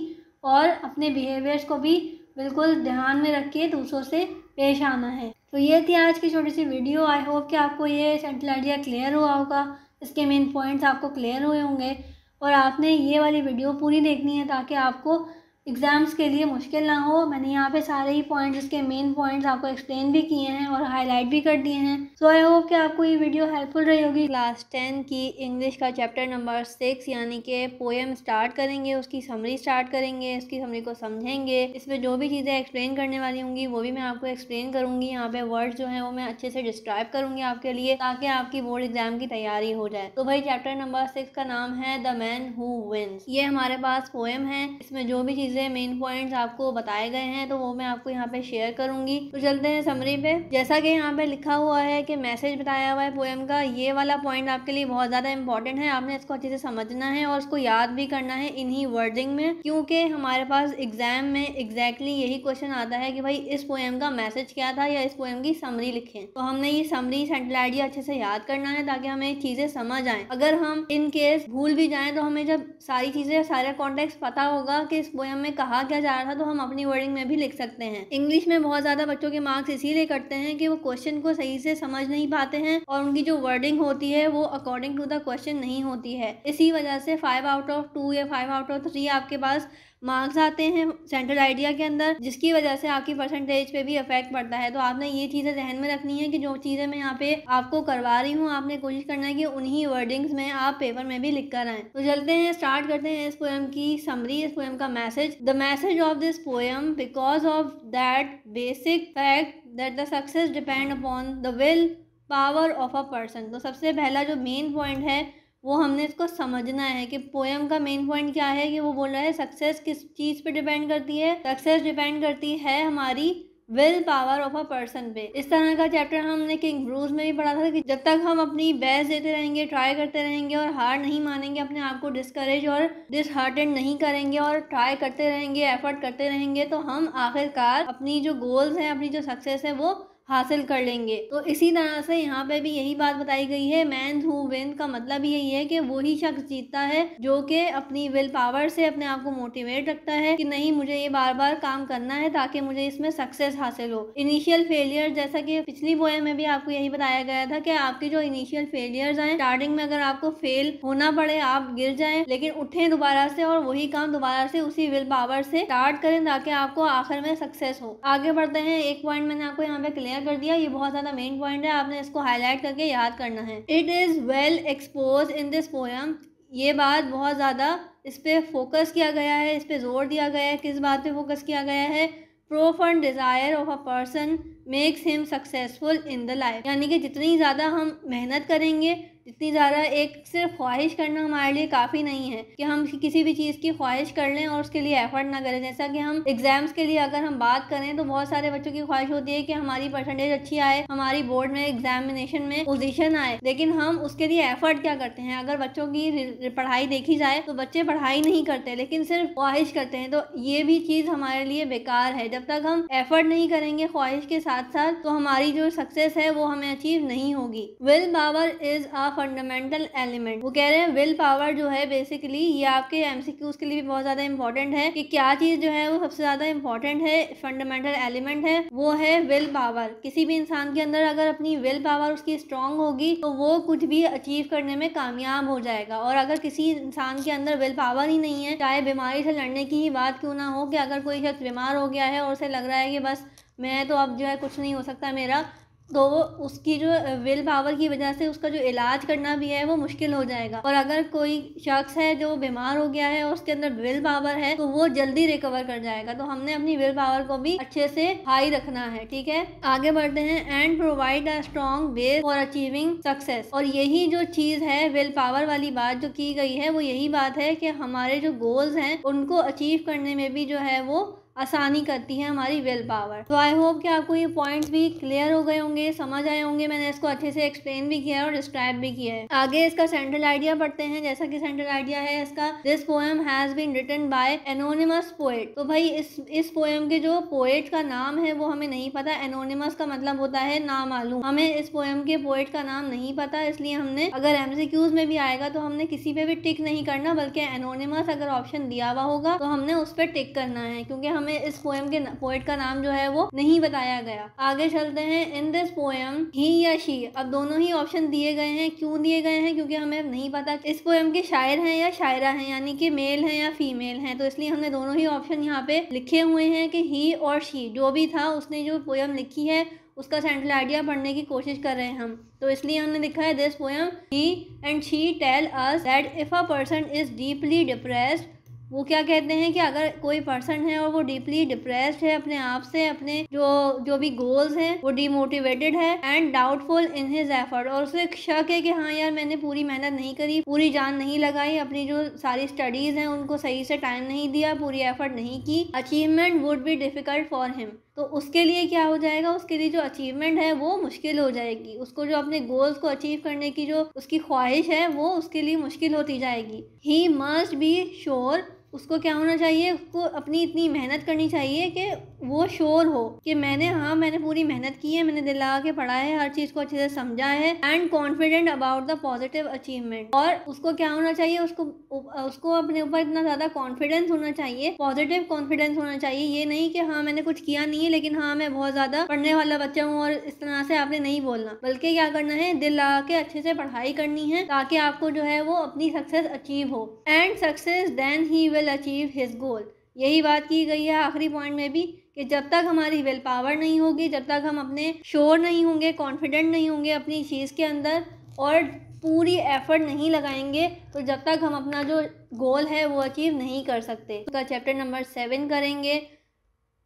और अपने बिहेवियर्स को भी बिल्कुल ध्यान में रख के दूसरों से पेश आना है। तो ये थी आज की छोटी सी वीडियो। आई होप कि आपको ये सेंट्रल आइडिया क्लियर हुआ होगा, इसके मेन पॉइंट्स आपको क्लियर हुए होंगे, और आपने ये वाली वीडियो पूरी देखनी है ताकि आपको एग्ज़ाम्स के लिए मुश्किल ना हो। मैंने यहाँ पे सारे ही पॉइंट्स, इसके मेन पॉइंट्स आपको एक्सप्लेन भी किए हैं और हाईलाइट भी कर दिए हैं। सो आई होप कि आपको ये वीडियो हेल्पफुल रही होगी। क्लास 10 की इंग्लिश का चैप्टर नंबर 6 यानी कि पोएम स्टार्ट करेंगे, उसकी समरी स्टार्ट करेंगे, उसकी समरी को समझेंगे। इसमें जो भी चीज़ें एक्सप्लेन करने वाली होंगी वो भी मैं आपको एक्सप्लेन करूँगी। यहाँ पे वर्ड्स जो हैं वो मैं अच्छे से डिस्क्राइब करूँगी आपके लिए, ताकि आपकी बोर्ड एग्जाम की तैयारी हो जाए। तो भाई चैप्टर नंबर 6 का नाम है द मैन हु विन्स। ये हमारे पास पोएम है, इसमें जो भी मेन पॉइंट्स आपको बताए गए हैं तो वो मैं आपको यहाँ पे शेयर करूंगी। तो चलते हैं समरी पे। जैसा कि यहाँ पे लिखा हुआ है कि मैसेज बताया हुआ है पोएम का, ये वाला पॉइंट आपके लिए बहुत ज़्यादा इंपॉर्टेंट है। आपने इसको अच्छे से समझना है और उसको याद भी करना है इन्हीं वर्डिंग में, क्योंकि हमारे पास एग्जाम में एग्जैक्टली यही क्वेश्चन आता है कि भाई इस पोएम का मैसेज क्या था या इस पोएम की समरी लिखें। तो हमने ये समरी सेंट्रल आइडिया अच्छे से याद करना है ताकि हमें चीज़ें समझ आए। अगर हम इन केस भूल भी जाएँ तो हमें जब सारी चीज़ें, सारा कॉन्टेक्स्ट पता होगा कि इस पोएम में कहा क्या जा रहा था, तो हम अपनी वर्डिंग में भी लिख सकते हैं। इंग्लिश में बहुत ज़्यादा बच्चों के मार्क्स इसीलिए कटते हैं कि वो क्वेश्चन को सही से समझ नहीं पाते हैं और उनकी जो वर्डिंग होती है वो अकॉर्डिंग टू द क्वेश्चन नहीं होती है। इसी वजह से 5 आउट ऑफ 2 या 5 आउट ऑफ 3 आपके पास मार्क्स आते हैं सेंट्रल आइडिया के अंदर, जिसकी वजह से आपकी परसेंटेज पे भी इफेक्ट पड़ता है। तो आपने ये चीज़ें ध्यान में रखनी है कि जो चीज़ें मैं यहाँ पे आपको करवा रही हूँ, आपने कोशिश करना है कि उन्हीं वर्डिंग्स में आप पेपर में भी लिख कर आएँ। तो चलते हैं, स्टार्ट करते हैं इस पोएम की समरी, इस पोएम का message. The message of this poem, because of that basic fact that the success depend upon the will power of a person. तो सबसे पहला जो मेन पॉइंट है वो हमने इसको समझना है कि पोएम का मेन पॉइंट क्या है, कि वो बोल रहा है सक्सेस किस चीज़ पे डिपेंड करती है। सक्सेस डिपेंड करती है हमारी will power of a person पे। इस तरह का चैप्टर हमने किंग ब्रूस में भी पढ़ा था कि जब तक हम अपनी बेस्ट देते रहेंगे, ट्राई करते रहेंगे और हार नहीं मानेंगे, अपने आप को डिस्करेज और डिसहार्टेंड नहीं करेंगे और ट्राई करते रहेंगे, एफर्ट करते रहेंगे, तो हम आखिरकार अपनी जो गोल्स हैं, अपनी जो सक्सेस है वो हासिल कर लेंगे। तो इसी तरह से यहाँ पे भी यही बात बताई गई है। मैन हु विन का मतलब यही है कि वही शख्स जीतता है जो कि अपनी विल पावर से अपने आप को मोटिवेट रखता है कि नहीं, मुझे ये बार बार काम करना है ताकि मुझे इसमें सक्सेस हासिल हो। इनिशियल फेलियर, जैसा कि पिछली पोएम में भी आपको यही बताया गया था कि आपकी जो इनिशियल फेलियर्स हैं, स्टार्टिंग में अगर आपको फेल होना पड़े, आप गिर जाएं, लेकिन उठें दोबारा से और वही काम दोबारा से उसी विल पावर से स्टार्ट करें ताकि आपको आखिर में सक्सेस हो। आगे बढ़ते हैं। एक पॉइंट मैंने आपको यहाँ पे क्लियर कर दिया, ये बहुत ज्यादा मेन पॉइंट है, आपने इसको हाईलाइट करके याद करना है। It is well expose in this poem. ये बात बहुत ज्यादा इस पे फोकस किया गया है, इस पे जोर दिया गया है। किस बात पे फोकस किया गया है? Profound desire of a person makes him successful in the life. यानी कि जितनी ज़्यादा हम मेहनत करेंगे, जितनी ज़्यादा, एक सिर्फ ख्वाहिश करना हमारे लिए काफ़ी नहीं है कि हम किसी भी चीज़ की ख्वाहिश कर लें और उसके लिए एफर्ट ना करें। जैसा कि हम एग्जाम्स के लिए अगर हम बात करें तो बहुत सारे बच्चों की ख्वाहिश होती है कि हमारी परसेंटेज अच्छी आए, हमारी बोर्ड में एग्जामिनेशन में पोजीशन आए, लेकिन हम उसके लिए एफर्ट क्या करते हैं? अगर बच्चों की पढ़ाई देखी जाए तो बच्चे पढ़ाई नहीं करते लेकिन सिर्फ ख्वाहिश करते हैं। तो ये भी चीज़ हमारे लिए बेकार है। जब तक हम एफर्ट नहीं करेंगे ख्वाहिश के साथ साथ, तो हमारी जो सक्सेस है वो हमें अचीव नहीं होगी। Will power is a fundamental element. वो कह रहे हैं विल पावर जो है बेसिकली, ये आपके एमसीक्यूज के लिए भी बहुत ज्यादा इंपॉर्टेंट है कि क्या चीज जो है वो सबसे ज्यादा इंपॉर्टेंट है, फंडामेंटल एलिमेंट है, वो है विल पावर। किसी भी इंसान के अंदर अगर अपनी विल पावर उसकी स्ट्रांग होगी तो वो कुछ भी अचीव करने में कामयाब हो जाएगा। और अगर किसी इंसान के अंदर विल पावर ही नहीं है, चाहे बीमारी से लड़ने की ही बात क्यों ना हो, कि अगर कोई शख्स बीमार हो गया है और उसे लग रहा है कि बस मैं तो अब जो है कुछ नहीं हो सकता मेरा, तो वो उसकी जो विल पावर की वजह से उसका जो इलाज करना भी है वो मुश्किल हो जाएगा। और अगर कोई शख्स है जो बीमार हो गया है और उसके अंदर विल पावर है तो वो जल्दी रिकवर कर जाएगा। तो हमने अपनी विल पावर को भी अच्छे से हाई रखना है, ठीक है। आगे बढ़ते हैं। And provide a strong base for achieving success. और यही जो चीज है, विल पावर वाली बात जो की गई है, वो यही बात है कि हमारे जो गोल्स हैं उनको अचीव करने में भी जो है वो आसानी करती है हमारी विल पावर। तो आई होप कि आपको ये पॉइंट्स भी क्लियर हो गए होंगे, समझ आए होंगे। मैंने इसको अच्छे से एक्सप्लेन भी किया है और डिस्क्राइब भी किया है। आगे इसका सेंट्रल आइडिया पढ़ते हैं। जैसा कि सेंट्रल आइडिया है इसका, this poem has been written by anonymous poet. तो भाई इस पोएम के जो पोएट का नाम है वो हमें नहीं पता। एनोनिमस का मतलब होता है नामालूम। हमें इस पोएम के पोएट का नाम नहीं पता, इसलिए हमने अगर MCQs में भी आएगा तो हमने किसी पे भी टिक नहीं करना, बल्कि एनोनिमस अगर ऑप्शन दिया हुआ होगा तो हमने उस पर टिक करना है, क्योंकि हमें इस पोएम के पोएट का नाम जो है वो नहीं बताया गया। आगे चलते हैं। इन दिस पोएम ही या शी, अब दोनों ही ऑप्शन दिए गए हैं। क्यों दिए गए हैं? क्योंकि हमें नहीं पता इस पोएम के शायर हैं या शायरा हैं, यानी कि मेल हैं या फीमेल हैं, तो इसलिए हमने दोनों ही ऑप्शन यहाँ पे लिखे हुए हैं कि ही और शी। जो भी था उसने जो पोएम लिखी है उसका सेंट्रल आइडिया पढ़ने की कोशिश कर रहे हैं हम, तो इसलिए हमने लिखा है this poem he and she tell us that if a person is deeply depressed. वो क्या कहते हैं कि अगर कोई पर्सन है और वो डीपली डिप्रेस्ड है अपने आप से, अपने जो भी गोल्स हैं, वो डीमोटिवेटेड है and doubtful in his effort, और उसे शक है कि हाँ यार मैंने पूरी मेहनत नहीं करी, पूरी जान नहीं लगाई, अपनी जो सारी स्टडीज हैं उनको सही से टाइम नहीं दिया, पूरी एफर्ट नहीं की, achievement would be difficult for him. तो उसके लिए क्या हो जाएगा, उसके लिए जो अचीवमेंट है वो मुश्किल हो जाएगी। उसको जो अपने गोल्स को अचीव करने की जो उसकी ख्वाहिश है वो उसके लिए मुश्किल होती जाएगी। ही मस्ट बी श्योर, उसको क्या होना चाहिए, उसको अपनी इतनी मेहनत करनी चाहिए कि वो श्योर हो कि मैंने पूरी मेहनत की है, मैंने दिल लगा के पढ़ा है, हर चीज़ को अच्छे से समझा है, and confident about the positive achievement. और उसको क्या होना चाहिए, उसको अपने ऊपर इतना ज़्यादा कॉन्फिडेंस होना चाहिए, पॉजिटिव कॉन्फिडेंस होना चाहिए। ये नहीं कि हाँ मैंने कुछ किया नहीं है लेकिन हाँ मैं बहुत ज़्यादा पढ़ने वाला बच्चा हूँ, और इस तरह से आपने नहीं बोलना, बल्कि क्या करना है, दिल लगा के अच्छे से पढ़ाई करनी है ताकि आपको जो है वो अपनी सक्सेस अचीव हो। And success then he will achieve his goal. यही बात की गई है आखिरी पॉइंट में भी कि जब तक हमारी विल पावर नहीं होगी, जब तक हम अपने श्योर नहीं होंगे, कॉन्फिडेंट नहीं होंगे अपनी चीज़ के अंदर और पूरी एफर्ट नहीं लगाएंगे, तो जब तक हम अपना जो गोल है वो अचीव नहीं कर सकते। उसका चैप्टर नंबर 7 करेंगे।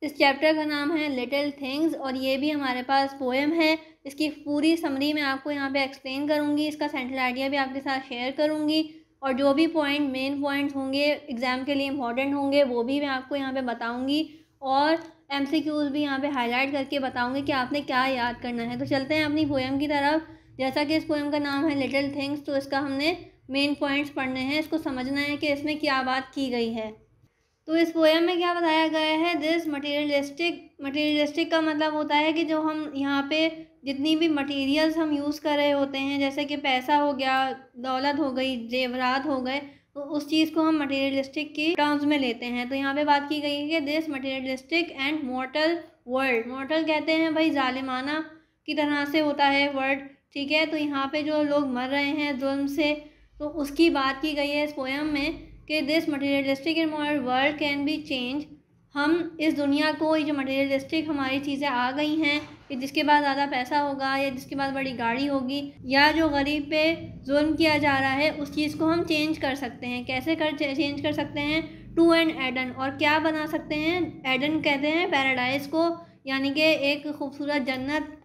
इस चैप्टर का नाम है लिटिल थिंग्स, और ये भी हमारे पास पोएम है। इसकी पूरी समरी मैं आपको यहाँ पे एक्सप्लेन करूँगी, इसका सेंट्रल आइडिया भी आपके साथ शेयर करूँगी, और जो भी मेन पॉइंट्स होंगे एग्ज़ाम के लिए इंपॉर्टेंट होंगे वो भी मैं आपको यहाँ पे बताऊँगी, और MCQs भी यहाँ पे हाईलाइट करके बताऊँगी कि आपने क्या याद करना है। तो चलते हैं अपनी पोएम की तरफ। जैसा कि इस पोएम का नाम है लिटिल थिंग्स, तो इसका हमने मेन पॉइंट्स पढ़ने हैं, इसको समझना है कि इसमें क्या बात की गई है। तो इस पोएम में क्या बताया गया है, दिस मटेरियलिस्टिक का मतलब होता है कि जो हम यहाँ पे जितनी भी मटेरियल्स हम यूज़ कर रहे होते हैं, जैसे कि पैसा हो गया, दौलत हो गई, जेवरात हो गए, तो उस चीज़ को हम मटेरियलिस्टिक की टर्म्स में लेते हैं। तो यहाँ पे बात की गई है कि दिस मटेरियलिस्टिक एंड मॉर्टल वर्ल्ड, मॉर्टल कहते हैं भाई जालिमाना की तरह से होता है वर्ड, ठीक है। तो यहाँ पे जो लोग मर रहे हैं जुल्म से, तो उसकी बात की गई है इस पोएम में कि this materialistic and modern world can be change. हम इस दुनिया को, ये जो मटेरियलिस्टिक हमारी चीज़ें आ गई हैं कि जिसके पास ज़्यादा पैसा होगा या जिसके पास बड़ी गाड़ी होगी या जो गरीब पे जुल्म किया जा रहा है, उस चीज़ को हम चेंज कर सकते हैं। कैसे चेंज कर सकते हैं, टू एन एडन, और क्या बना सकते हैं, एडन कहते हैं पैराडाइज को, यानी कि एक खूबसूरत जन्नत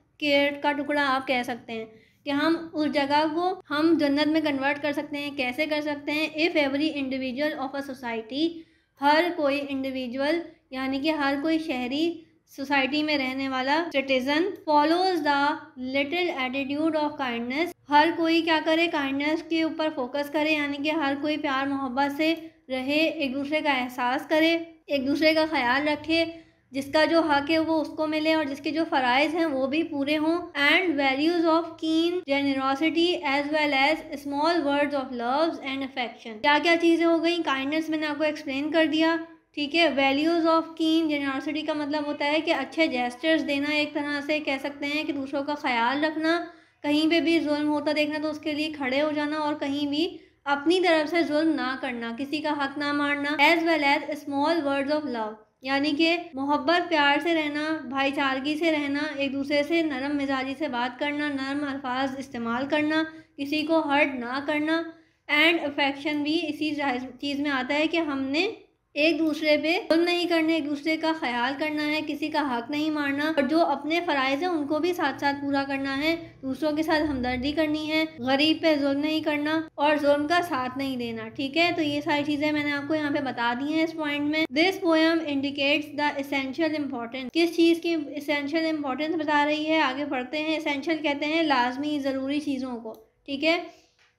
का टुकड़ा आप कह सकते हैं कि हम उस जगह को हम जन्नत में कन्वर्ट कर सकते हैं। कैसे कर सकते हैं, if every individual of a society, हर कोई इंडिविजुअल यानी कि हर कोई शहरी सोसाइटी में रहने वाला citizen follows the little attitude of kindness, हर कोई क्या करे, काइंडनेस के ऊपर फोकस करे, यानी कि हर कोई प्यार मोहब्बत से रहे, एक दूसरे का एहसास करे, एक दूसरे का ख्याल रखे, जिसका जो हक है वो उसको मिले और जिसके जो फ़राइज़ हैं वो भी पूरे हों। And values of keen generosity as well as small words of loves and affection. क्या क्या चीज़ें हो गई, काइंडनेस मैंने आपको एक्सप्लेन कर दिया, ठीक है। वैल्यूज़ ऑफ कीन जेनरॉसिटी का मतलब होता है कि अच्छे जेस्चर्स देना, एक तरह से कह सकते हैं कि दूसरों का ख्याल रखना, कहीं पे भी जुल्म होता देखना तो उसके लिए खड़े हो जाना, और कहीं भी अपनी तरफ से जुल्म ना करना, किसी का हक ना मारना। As well as small words of love, यानी कि मोहब्बत प्यार से रहना, भाईचारगी से रहना, एक दूसरे से नरम मिजाजी से बात करना, नरम अल्फाज इस्तेमाल करना, किसी को हर्ट ना करना। एंड अफेक्शन भी इसी चीज़ में आता है कि हमने एक दूसरे पे जुल्म नहीं करने, एक दूसरे का ख्याल करना है, किसी का हक नहीं मारना, और जो अपने फ़राइज़ हैं उनको भी साथ साथ पूरा करना है, दूसरों के साथ हमदर्दी करनी है, गरीब पे जुल्म नहीं करना और जुल्म का साथ नहीं देना। ठीक है, तो ये सारी चीज़ें मैंने आपको यहाँ पे बता दी हैं इस पॉइंट में। This poem indicates the essential importance, किस चीज़ की एसेंशियल इम्पोर्टेंस बता रही है, आगे पढ़ते हैं। एसेंशियल कहते हैं लाजमी ज़रूरी चीज़ों को। ठीक है,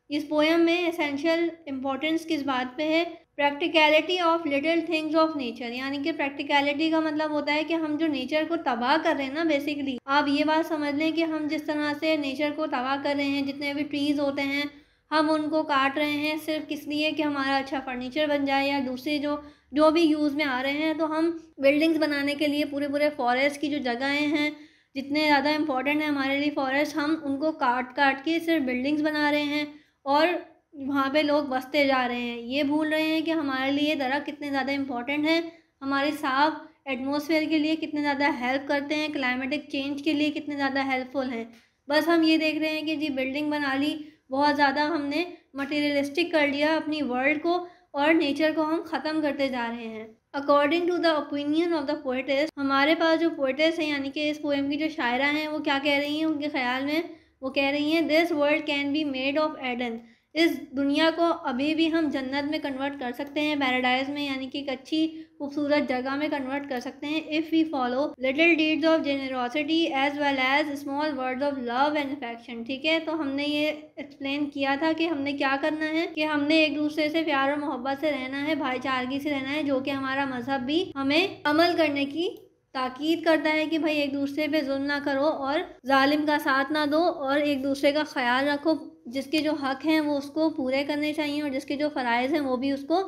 इस पोएम में एसेंशियल इम्पोर्टेंस किस बात पे है, practicality of little things of nature, यानी कि प्रैक्टिकलिटी का मतलब होता है कि हम जो नेचर को तबाह कर रहे हैं ना, बेसिकली आप ये बात समझ लें कि हम जिस तरह से नेचर को तबाह कर रहे हैं, जितने भी ट्रीज़ होते हैं हम उनको काट रहे हैं सिर्फ किस लिए कि हमारा अच्छा फर्नीचर बन जाए या दूसरे जो भी यूज़ में आ रहे हैं। तो हम बिल्डिंग्स बनाने के लिए पूरे पूरे फॉरेस्ट की जो जगहें हैं, जितने ज़्यादा इम्पोर्टेंट है हमारे लिए फॉरेस्ट, हम उनको काट काट के सिर्फ बिल्डिंग्स बना रहे हैं और वहाँ पे लोग बसते जा रहे हैं। ये भूल रहे हैं कि हमारे लिए दरख्त कितने ज़्यादा इम्पोर्टेंट हैं, हमारे साफ एटमॉस्फेयर के लिए कितने ज़्यादा हेल्प करते हैं, क्लाइमेटिक चेंज के लिए कितने ज़्यादा हेल्पफुल हैं। बस हम ये देख रहे हैं कि जी बिल्डिंग बना ली, बहुत ज़्यादा हमने मटेरियलिस्टिक कर लिया अपनी वर्ल्ड को और नेचर को हम ख़त्म करते जा रहे हैं। According to the opinion of the poetess, हमारे पास जो पोएटेस हैं यानी कि इस पोएम की जो शायरा हैं वो क्या कह रही हैं, उनके ख्याल में वो कह रही हैं this world can be made of Aden, इस दुनिया को अभी भी हम जन्नत में कन्वर्ट कर सकते हैं, पैराडाइज में, यानी कि एक अच्छी खूबसूरत जगह में कन्वर्ट कर सकते हैं if we follow little deeds of generosity as well as small words of love and affection. ठीक है, तो हमने ये एक्सप्लेन किया था कि हमने क्या करना है, कि हमने एक दूसरे से प्यार और मोहब्बत से रहना है, भाईचारगी से रहना है, जो कि हमारा मजहब भी हमें अमल करने की ताकीद करता है कि भाई एक दूसरे पे जुल्म ना करो और जालिम का साथ ना दो और एक दूसरे का ख्याल रखो, जिसके जो हक हैं वो उसको पूरे करने चाहिए और जिसके जो फ़राइज़ हैं वो भी उसको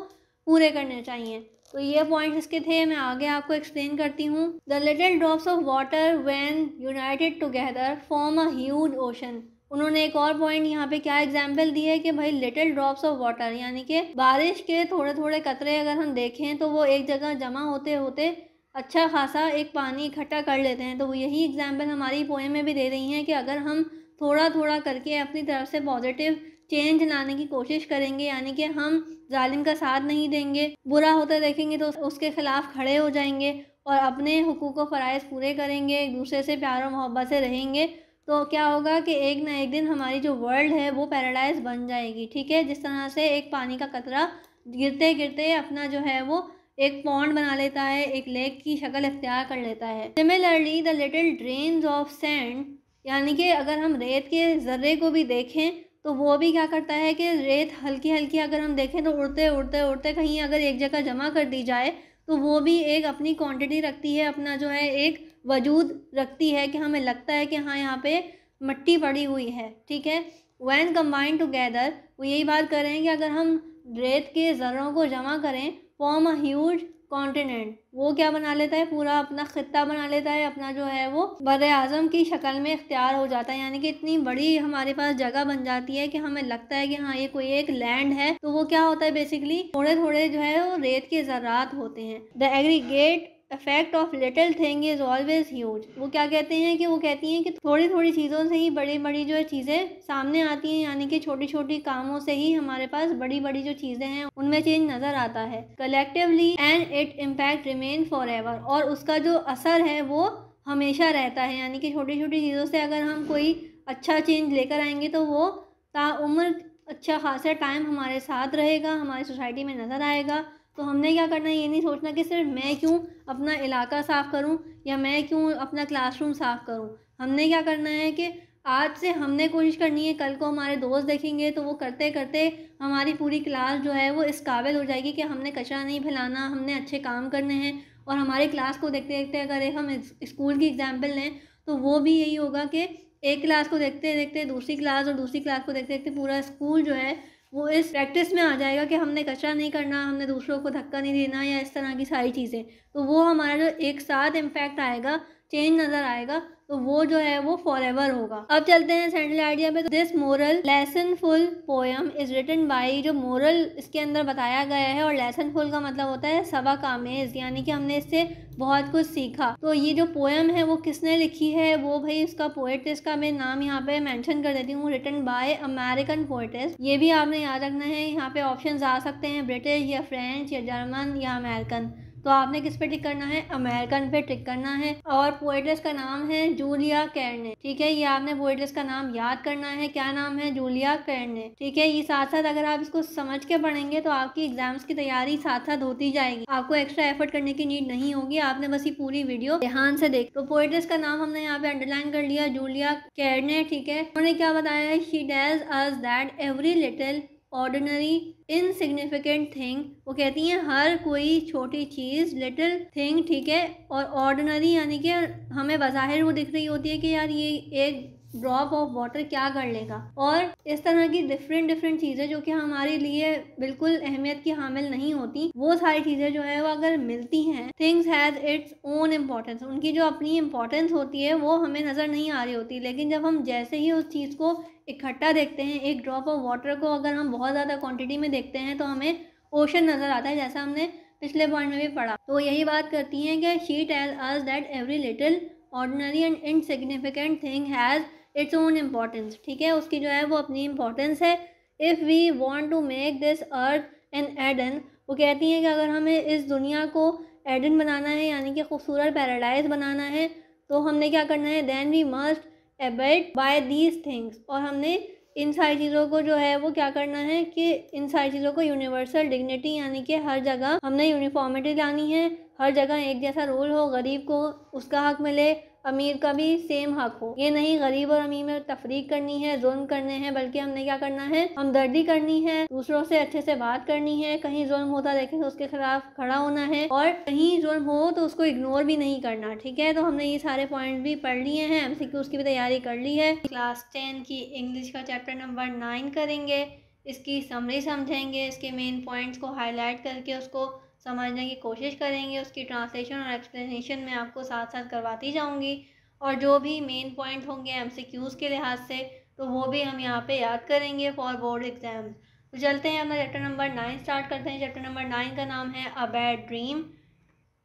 पूरे करने चाहिए। तो ये पॉइंट्स इसके थे, मैं आगे आपको एक्सप्लेन करती हूँ। The little drops of water when United together form a huge ocean. उन्होंने एक और पॉइंट यहाँ पे क्या एग्जाम्पल दी है कि भाई लिटिल ड्रॉप्स ऑफ वाटर यानी कि बारिश के थोड़े थोड़े कतरे अगर हम देखें तो वो एक जगह जमा होते होते अच्छा खासा एक पानी इकट्ठा कर लेते हैं। तो वो यही एग्जाम्पल हमारी पोएम में भी दे रही हैं कि अगर हम थोड़ा थोड़ा करके अपनी तरफ से पॉजिटिव चेंज लाने की कोशिश करेंगे, यानी कि हम जालिम का साथ नहीं देंगे, बुरा होता देखेंगे तो उसके ख़िलाफ़ खड़े हो जाएंगे और अपने हुकूक व फ़राइज़ पूरे करेंगे, एक दूसरे से प्यार और मोहब्बत से रहेंगे, तो क्या होगा कि एक ना एक दिन हमारी जो वर्ल्ड है वो पैराडाइज बन जाएगी। ठीक है, जिस तरह से एक पानी का कतरा गिरते गिरते अपना जो है वो एक पॉन्ड बना लेता है, एक लेक की शक्ल इख्तियार कर लेता है। Similarly the little drains of sand, यानी कि अगर हम रेत के ज़र्रे को भी देखें तो वो भी क्या करता है कि रेत हल्की हल्की अगर हम देखें तो उड़ते उड़ते उड़ते कहीं अगर एक जगह जमा कर दी जाए तो वो भी एक अपनी क्वांटिटी रखती है, अपना जो है एक वजूद रखती है कि हमें लगता है कि हाँ यहाँ पे मिट्टी पड़ी हुई है। ठीक है, व्हेन कंबाइंड टुगेदर, वो यही बात कर रहे हैं कि अगर हम रेत के ज़र्रों को जमा करें फॉर्म अ ह्यूज कॉन्टिनेंट, वो क्या बना लेता है, पूरा अपना ख़ित्ता बना लेता है, अपना जो है वो बर्रे आज़म की शक्ल में इख्तियार हो जाता है, यानी कि इतनी बड़ी हमारे पास जगह बन जाती है कि हमें लगता है कि हाँ ये कोई एक लैंड है। तो वो क्या होता है, बेसिकली थोड़े थोड़े जो है वो रेत के ज़र्रात होते हैं। The aggregate effect of little thing is always huge, वो क्या कहते हैं कि वो कहती हैं कि थोड़ी थोड़ी चीज़ों से ही बड़ी बड़ी जो है चीज़ें सामने आती हैं, यानी कि छोटी छोटी कामों से ही हमारे पास बड़ी बड़ी जो चीज़ें हैं उनमें चेंज नज़र आता है। Collectively and it impact remain for ever, और उसका जो असर है वो हमेशा रहता है, यानी कि छोटी छोटी चीज़ों से अगर हम कोई अच्छा चेंज लेकर आएंगे तो वो ताउम्र अच्छा खासा टाइम हमारे साथ रहेगा, हमारी सोसाइटी में नज़र आएगा। तो हमने क्या करना है, ये नहीं सोचना कि सिर्फ मैं क्यों अपना इलाका साफ़ करूं या मैं क्यों अपना क्लासरूम साफ़ करूं। हमने क्या करना है कि आज से हमने कोशिश करनी है, कल को हमारे दोस्त देखेंगे तो वो करते करते हमारी पूरी क्लास जो है वो इस काबिल हो जाएगी कि हमने कचरा नहीं फैलाना, हमने अच्छे काम करने हैं। और हमारी क्लास को देखते देखते अगर एक हम स्कूल की एग्जाम्पल लें तो वो भी यही होगा कि एक क्लास को देखते देखते दूसरी क्लास और दूसरी क्लास को देखते देखते पूरा स्कूल जो है वो इस प्रैक्टिस में आ जाएगा कि हमने कचरा नहीं करना, हमने दूसरों को धक्का नहीं देना या इस तरह की सारी चीज़ें। तो वो हमारा जो एक साथ इम्पैक्ट आएगा चेंज नज़र आएगा, तो वो जो है वो फॉरएवर होगा। अब चलते हैं सेंट्रल आइडिया पे। This moral lesson full poem is written by, जो मोरल इसके अंदर बताया गया है, और लेसन फुल का मतलब होता है सबक आमेज, यानी कि हमने इससे बहुत कुछ सीखा। तो ये जो पोएम है वो किसने लिखी है, वो भाई इसका पोएटिस का मैं नाम यहाँ पे मेंशन कर देती हूँ, रिटन बाय अमेरिकन पोएटिस। ये भी आपने याद रखना है। यहाँ पे ऑप्शंस आ सकते हैं ब्रिटिश या फ्रेंच या जर्मन या अमेरिकन, तो आपने किस पे टिक करना है, अमेरिकन पे टिक करना है। और पोएटिस का नाम है जूलिया कैर्ने, ठीक है। ये आपने पोएटिस का नाम याद करना है, क्या नाम है, जूलिया कैर्ने, ठीक है। ये साथ साथ अगर आप इसको समझ के पढ़ेंगे तो आपकी एग्जाम्स की तैयारी साथ साथ होती जाएगी, आपको एक्स्ट्रा एफर्ट करने की नीड नहीं होगी, आपने बस ये पूरी वीडियो ध्यान से देख। तो पोएटिस का नाम हमने यहाँ पे अंडरलाइन कर लिया, जूलिया कैर्ने, ठीक है। उन्होंने क्या बताया है, she tells us that every little ordinary insignificant thing, वो कहती हैं हर कोई छोटी चीज़, लिटिल थिंग, ठीक है, और ऑर्डिनरी यानी कि हमें बज़ाहिर वो दिख रही होती है कि यार ये एक ड्रॉप ऑफ वाटर क्या कर लेगा, और इस तरह की डिफरेंट चीज़ें जो कि हमारे लिए बिल्कुल अहमियत की हामिल नहीं होती, वो सारी चीज़ें जो है वो अगर मिलती हैं, things has its own importance, उनकी जो अपनी इम्पोर्टेंस होती है वो हमें नज़र नहीं आ रही होती। लेकिन जब हम जैसे ही उस चीज़ को इकट्ठा देखते हैं, एक ड्रॉप ऑफ वाटर को अगर हम बहुत ज़्यादा क्वांटिटी में देखते हैं तो हमें ओशन नज़र आता है, जैसा हमने पिछले पॉइंट में भी पढ़ा। तो यही बात करती हैं कि she tell us that every little ordinary and insignificant thing has its own importance, ठीक है, उसकी जो है वो अपनी इम्पोर्टेंस है। If we want to make this earth an Eden, वो कहती हैं कि अगर हमें इस दुनिया को एडन बनाना है, यानी कि खूबसूरत पैराडाइज बनाना है, तो हमने क्या करना है, then we must abide by these things, और हमने इन सारी चीज़ों को जो है वो क्या करना है कि इन सारी चीज़ों को यूनिवर्सल डिग्निटी, यानी कि हर जगह हमने यूनिफॉर्मिटी लानी है, हर जगह एक जैसा रूल हो, गरीब को उसका हक मिले, अमीर का भी सेम हक हो। ये नहीं गरीब और अमीर में तफरीक करनी है, जुल्म करने हैं, बल्कि हमने क्या करना है, हमदर्दी करनी है, दूसरों से अच्छे से बात करनी है, कहीं जुल्म होता देखें तो उसके खिलाफ खड़ा होना है, और कहीं जुल्म हो तो उसको इग्नोर भी नहीं करना, ठीक है। तो हमने ये सारे पॉइंट भी पढ़ लिए हैं, एमसीक्यूज़ की भी तैयारी कर ली है। क्लास 10 की इंग्लिश का चैप्टर नंबर 9 करेंगे, इसकी समरी समझेंगे, इसके मेन पॉइंट्स को हाईलाइट करके उसको समझने की कोशिश करेंगे, उसकी ट्रांसलेशन और एक्सप्लेनेशन मैं आपको साथ साथ करवाती जाऊंगी, और जो भी मेन पॉइंट होंगे एमसीक्यूज़ के लिहाज से तो वो भी हम यहाँ पे याद करेंगे फॉर बोर्ड एग्जाम्स। तो चलते हैं अपना चैप्टर नंबर 9 स्टार्ट करते हैं। चैप्टर नंबर 9 का नाम है a bad dream.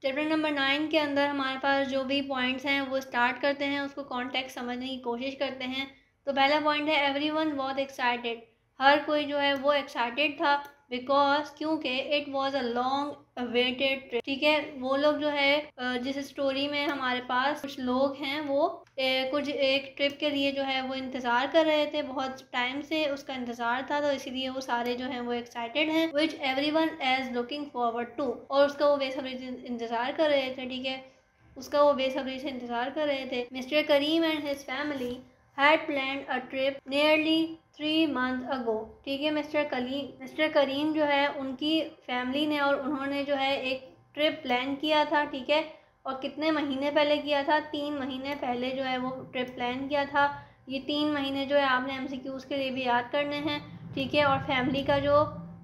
Chapter number 9 के अंदर हमारे पास जो भी पॉइंट्स हैं वो स्टार्ट करते हैं, उसको कॉन्टेक्स्ट समझने की कोशिश करते हैं। तो पहला पॉइंट है एवरीवन वॉज एक्साइटेड, हर कोई जो है वो एक्साइटेड था, बिकॉज क्योंकि it was a long awaited trip, ठीक है। वो लोग जो है जिस स्टोरी में हमारे पास कुछ लोग हैं वो कुछ एक ट्रिप के लिए जो है वो इंतज़ार कर रहे थे, बहुत टाइम से उसका इंतज़ार था, तो इसीलिए वो सारे जो हैं वो एक्साइटेड हैं, which everyone is looking forward to, और उसका वो बेसब्री से इंतज़ार कर रहे थे, ठीक है, उसका वो बेसब्री से इंतज़ार कर रहे थे। Mister Karim and his family had planned a trip nearly 3 months ago, ठीक है। मिस्टर करीम जो है उनकी फैमिली ने और उन्होंने जो है एक ट्रिप प्लान किया था, ठीक है, और कितने महीने पहले किया था, 3 महीने पहले जो है वो ट्रिप प्लान किया था। ये 3 महीने जो है आपने एमसीक्यूज़ के लिए भी याद करने हैं, ठीक है, और फैमिली का जो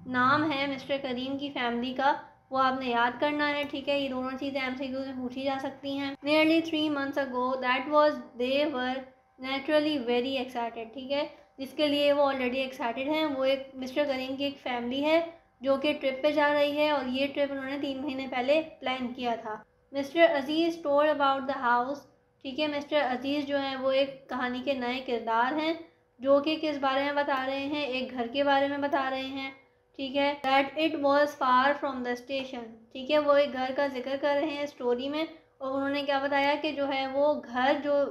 नाम है मिस्टर करीम की फैमिली का वो आपने याद करना है, ठीक है। ये दोनों चीज़ें एमसीक्यूज़ में पूछी जा सकती हैं। Nearly 3 months ago that was they were naturally very excited, ठीक है, जिसके लिए वो ऑलरेडी एक्साइटेड हैं। वो एक मिस्टर करीम की एक फैमिली है जो कि ट्रिप पे जा रही है, और ये ट्रिप उन्होंने 3 महीने पहले प्लान किया था। Mister Aziz told about the house, ठीक है। मिस्टर अजीज़ जो हैं वो एक कहानी के नए किरदार हैं जो कि किस बारे में बता रहे हैं, एक घर के बारे में बता रहे हैं, ठीक है। That it was far from the station, ठीक है, वो एक घर का जिक्र कर रहे हैं स्टोरी में, और उन्होंने क्या बताया कि जो है वो घर जो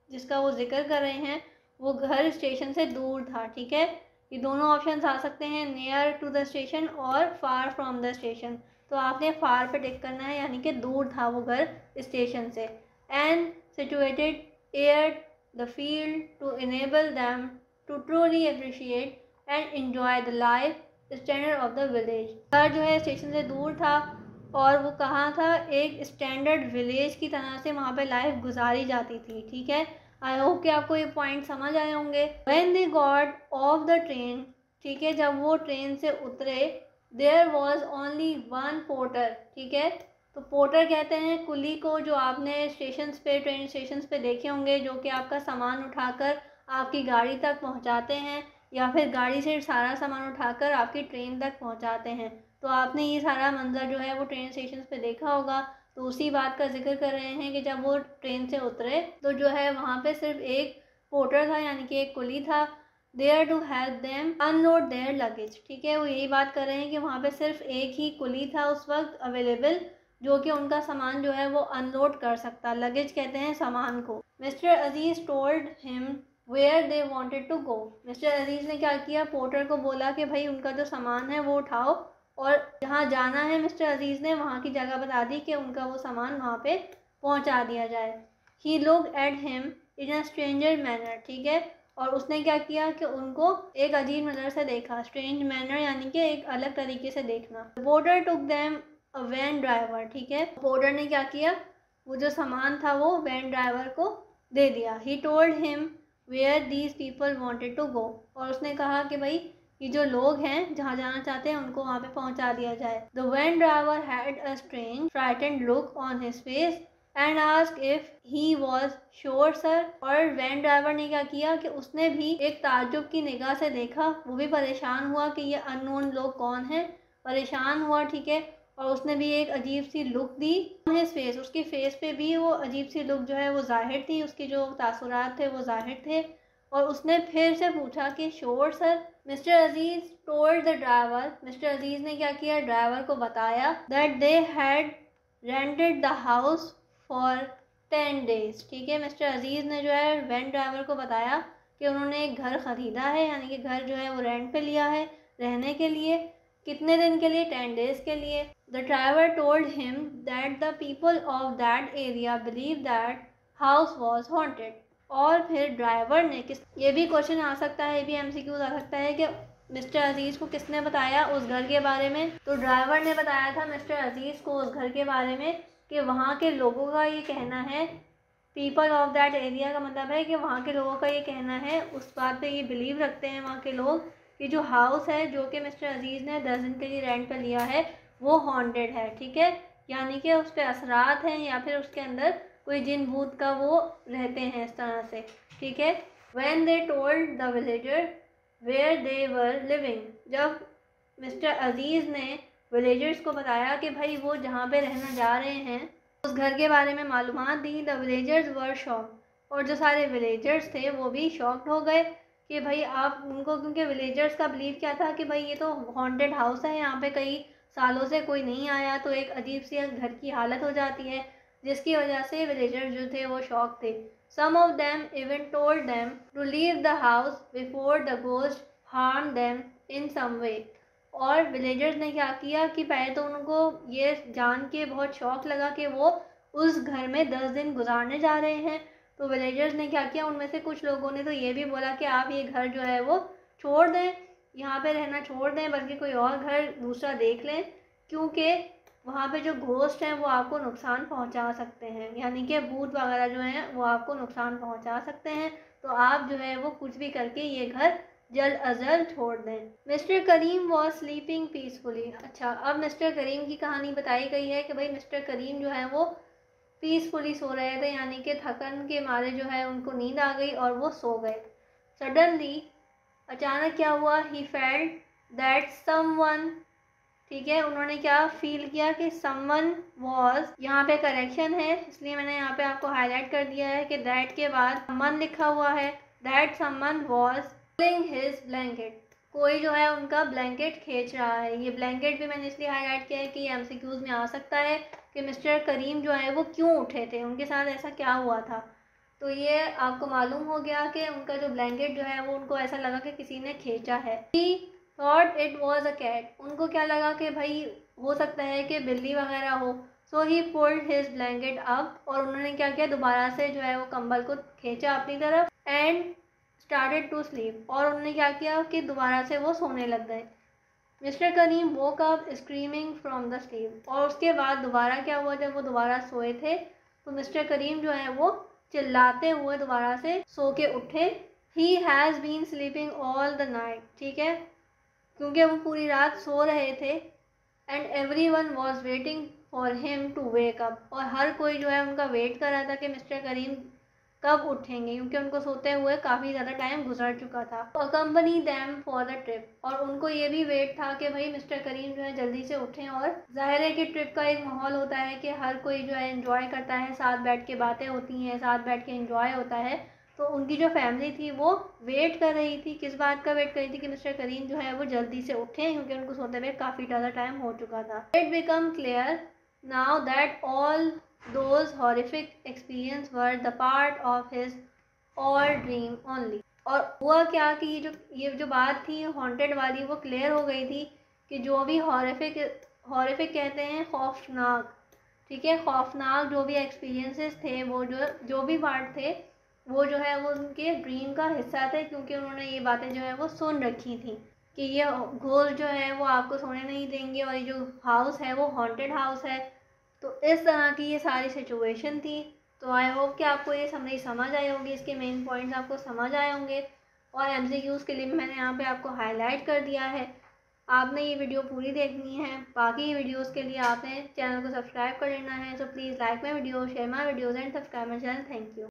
जिसका वो जिक्र कर रहे हैं वो घर स्टेशन से दूर था, ठीक है। ये दोनों ऑप्शन आ सकते हैं, नियर टू द स्टेशन और फार फ्रॉम द स्टेशन, तो आपने फार पे टिक करना है, यानी कि दूर था वो घर स्टेशन से। And situated air the field to enable them to truly appreciate and enjoy the life standard of the village. घर जो है स्टेशन से दूर था और वो कहाँ था, एक स्टैंडर्ड विलेज की तरह से वहाँ पे लाइफ गुजारी जाती थी, ठीक है। आई होप कि आपको ये पॉइंट समझ आए होंगे। When they got off the train, ठीक है, जब वो ट्रेन से उतरे, there was only one porter, ठीक है, तो पोर्टर कहते हैं कुली को, जो आपने स्टेशन पे, ट्रेन स्टेशन पे देखे होंगे, जो कि आपका सामान उठाकर आपकी गाड़ी तक पहुंचाते हैं या फिर गाड़ी से सारा सामान उठाकर आपकी ट्रेन तक पहुंचाते हैं। तो आपने ये सारा मंजर जो है वो ट्रेन स्टेशन पे देखा होगा। तो उसी बात का जिक्र कर रहे हैं कि जब वो ट्रेन से उतरे तो जो है वहाँ पे सिर्फ एक पोर्टर था, यानी कि एक कुली था, there to help them unload their luggage. ठीक है, वो यही बात कर रहे हैं कि वहाँ पे सिर्फ एक ही कुली था उस वक्त अवेलेबल, जो कि उनका सामान जो है वो अनलोड कर सकता। लगेज कहते हैं सामान को। Mr Aziz told him where they wanted to go. Mr Aziz ने क्या किया, पोर्टर को बोला कि भाई उनका जो सामान है वो उठाओ और जहाँ जाना है मिस्टर अजीज़ ने वहाँ की जगह बता दी कि उनका वो सामान वहाँ पे पहुँचा दिया जाए। He looked at him in a stranger manner. ठीक है, और उसने क्या किया कि उनको एक अजीब नज़र से देखा। स्ट्रेंज मैनर यानी कि एक अलग तरीके से देखना। Porter took them a van driver. ठीक है, पोर्टर ने क्या किया, वो जो सामान था वो वैन ड्राइवर को दे दिया। He told him where these people wanted to go. और उसने कहा कि भाई ये जो लोग हैं जहाँ जाना चाहते हैं उनको वहाँ पे पहुँचा दिया जाए। The van driver had a strange frightened look on his face and ask if he was sure sir. और वैन ड्राइवर ने क्या किया कि उसने भी एक ताज्जुब की निगाह से देखा, वो भी परेशान हुआ कि ये अननोन लोग कौन हैं, परेशान हुआ। ठीक है, और उसने भी एक अजीब see look the his face, उसकी फेस पे भी वो अजीब सी लुक जो है वो जाहिर थी, उसकी जो तासुरात थे वो जाहिर थे। और उसने फिर से पूछा कि sure sir. Mr Aziz told the driver. Mr Aziz ने क्या किया, ड्राइवर को बताया that they had rented the house for 10 days। ठीक है, मिस्टर अजीज़ ने जो है वैन ड्राइवर को बताया कि उन्होंने एक घर ख़रीदा है, यानी कि घर जो है वो रेंट पे लिया है रहने के लिए। कितने दिन के लिए, 10 days के लिए। The driver told him that the people of that area believe that house was haunted. और फिर ड्राइवर ने ये भी क्वेश्चन आ सकता है, ये भी MCQ आ सकता है कि मिस्टर अजीज़ को किसने बताया उस घर के बारे में। तो ड्राइवर ने बताया था मिस्टर अजीज़ को उस घर के बारे में कि वहाँ के लोगों का ये कहना है, पीपल ऑफ दैट एरिया का मतलब है कि वहाँ के लोगों का ये कहना है, उस बात पे ये बिलीव रखते हैं वहाँ के लोग कि जो हाउस है जो कि मिस्टर अजीज़ ने 10 दिन के लिए रेंट पर लिया है वो हॉन्टेड है। ठीक है, यानी कि उस पर असरात हैं या फिर उसके अंदर कोई जिन भूत का वो रहते हैं इस तरह से। ठीक है, when they told the villager where they were living. जब मिस्टर अजीज़ ने विलेजर्स को बताया कि भाई वो जहाँ पे रहना जा रहे हैं उस घर के बारे में मालूमात दी, द विलेजर्स वर शॉक्ड। और जो सारे विलेजर्स थे वो भी शॉक्ड हो गए कि भाई आप उनको, क्योंकि विलेजर्स का बिलीव क्या था कि भाई ये तो हॉन्टेड हाउस है, यहाँ पे कई सालों से कोई नहीं आया, तो एक अजीब सी घर की हालत हो जाती है, जिसकी वजह से विलेजर्स जो थे वो शॉक थे। Some of them even told them to leave the house before the ghost harm them in some way. और विलेजर्स ने क्या किया कि पहले तो उनको ये जान के बहुत शौक लगा कि वो उस घर में 10 दिन गुजारने जा रहे हैं। तो विलेजर्स ने क्या किया, उनमें से कुछ लोगों ने तो ये भी बोला कि आप ये घर जो है वो छोड़ दें, यहाँ पे रहना छोड़ दें, बल्कि कोई और घर दूसरा देख लें, क्योंकि वहाँ पे जो घोस्ट हैं वो आपको नुकसान पहुँचा सकते हैं, यानी कि भूत वगैरह जो हैं वो आपको नुकसान पहुँचा सकते हैं। तो आप जो है वो कुछ भी करके ये घर जल्द अज जल्द छोड़ दें। Mister Karim was sleeping peacefully. अच्छा, अब मिस्टर करीम की कहानी बताई गई है कि भाई मिस्टर करीम जो है वो पीसफुली सो रहे थे, यानी कि थकन के मारे जो है उनको नींद आ गई और वो सो गए। सडनली अचानक क्या हुआ, ही फेल्ट दैट समवन। ठीक है, उन्होंने क्या फील किया कि समवन वॉज, यहाँ पे करेक्शन है इसलिए मैंने यहाँ पे आपको हाईलाइट कर दिया है कि दैट के बाद समवन लिखा हुआ है। That someone was his blanket. कोई जो है उनका ब्लैंकेट खींच रहा है। ये ब्लैंकेट भी मैंने इसलिए हाईलाइट किया है कि ये MCQs में आ सकता है कि मिस्टर करीम जो है वो क्यों उठे थे, उनके साथ ऐसा क्या हुआ था। तो ये आपको मालूम हो गया कि उनका जो ब्लैंकेट जो है वो उनको ऐसा लगा कि किसी ने खींचा है। He thought it was a cat. उनको क्या लगा कि भाई हो सकता है कि बिल्ली वगैरह हो। So he pulled his blanket up. और उन्होंने क्या किया, दोबारा से जो है वो कंबल को खींचा अपनी तरफ एंड स्टार्टेड टू स्लीप। और उन्होंने क्या किया कि दोबारा से वो सोने लग गए। Mister Karim woke up screaming from the sleep. और उसके बाद दोबारा क्या हुआ, जब वो दोबारा सोए थे तो मिस्टर करीम जो है वो चिल्लाते हुए दोबारा से सो के उठे। He has been sleeping all the night. ठीक है, क्योंकि वो पूरी रात सो रहे थे। And every one was waiting for him to wake up, और हर कोई जो है उनका वेट कर रहा था कि मिस्टर करीम कब उठेंगे, क्योंकि उनको सोते हुए काफ़ी ज़्यादा टाइम गुजर चुका था। Accompany them for the trip, और उनको ये भी वेट था कि भाई मिस्टर करीम जो है जल्दी से उठें। और ज़ाहिर है कि ट्रिप का एक माहौल होता है कि हर कोई जो है एंजॉय करता है, साथ बैठ के बातें होती हैं, साथ बैठ के एंजॉय होता है। तो उनकी जो फैमिली थी वो वेट कर रही थी, किस बात का वेट कर रही थी कि मिस्टर करीम जो है वो जल्दी से उठें, क्योंकि उनको सोते हुए काफ़ी ज़्यादा टाइम हो चुका था। It become clear now that all those horrific experience were the part of his or dream only. और हुआ क्या कि ये जो बात थी हॉन्टेड वाली, वो क्लियर हो गई थी कि जो भी हॉरिफिक कहते हैं खौफनाक, ठीक है, खौफनाक जो भी एक्सपीरियंसेस थे, वो जो भी पार्ट थे, वो जो है वो उनके ड्रीम का हिस्सा थे, क्योंकि उन्होंने ये बातें जो है वो सुन रखी थी कि ये घोल जो है वो आपको सोने नहीं देंगे, और ये जो हाउस है वो हॉन्टेड हाउस है। तो इस तरह की ये सारी सिचुएशन थी। तो आई होप कि आपको ये समरी समझ आई होगी, इसके मेन पॉइंट्स आपको समझ आए होंगे, और एमसीक्यूज़ के लिए मैंने यहाँ पे आपको हाईलाइट कर दिया है। आपने ये वीडियो पूरी देखनी है, बाकी वीडियोस के लिए आपने चैनल को सब्सक्राइब कर लेना है। So please like my video, share my videos and subscribe my channel. Thank you.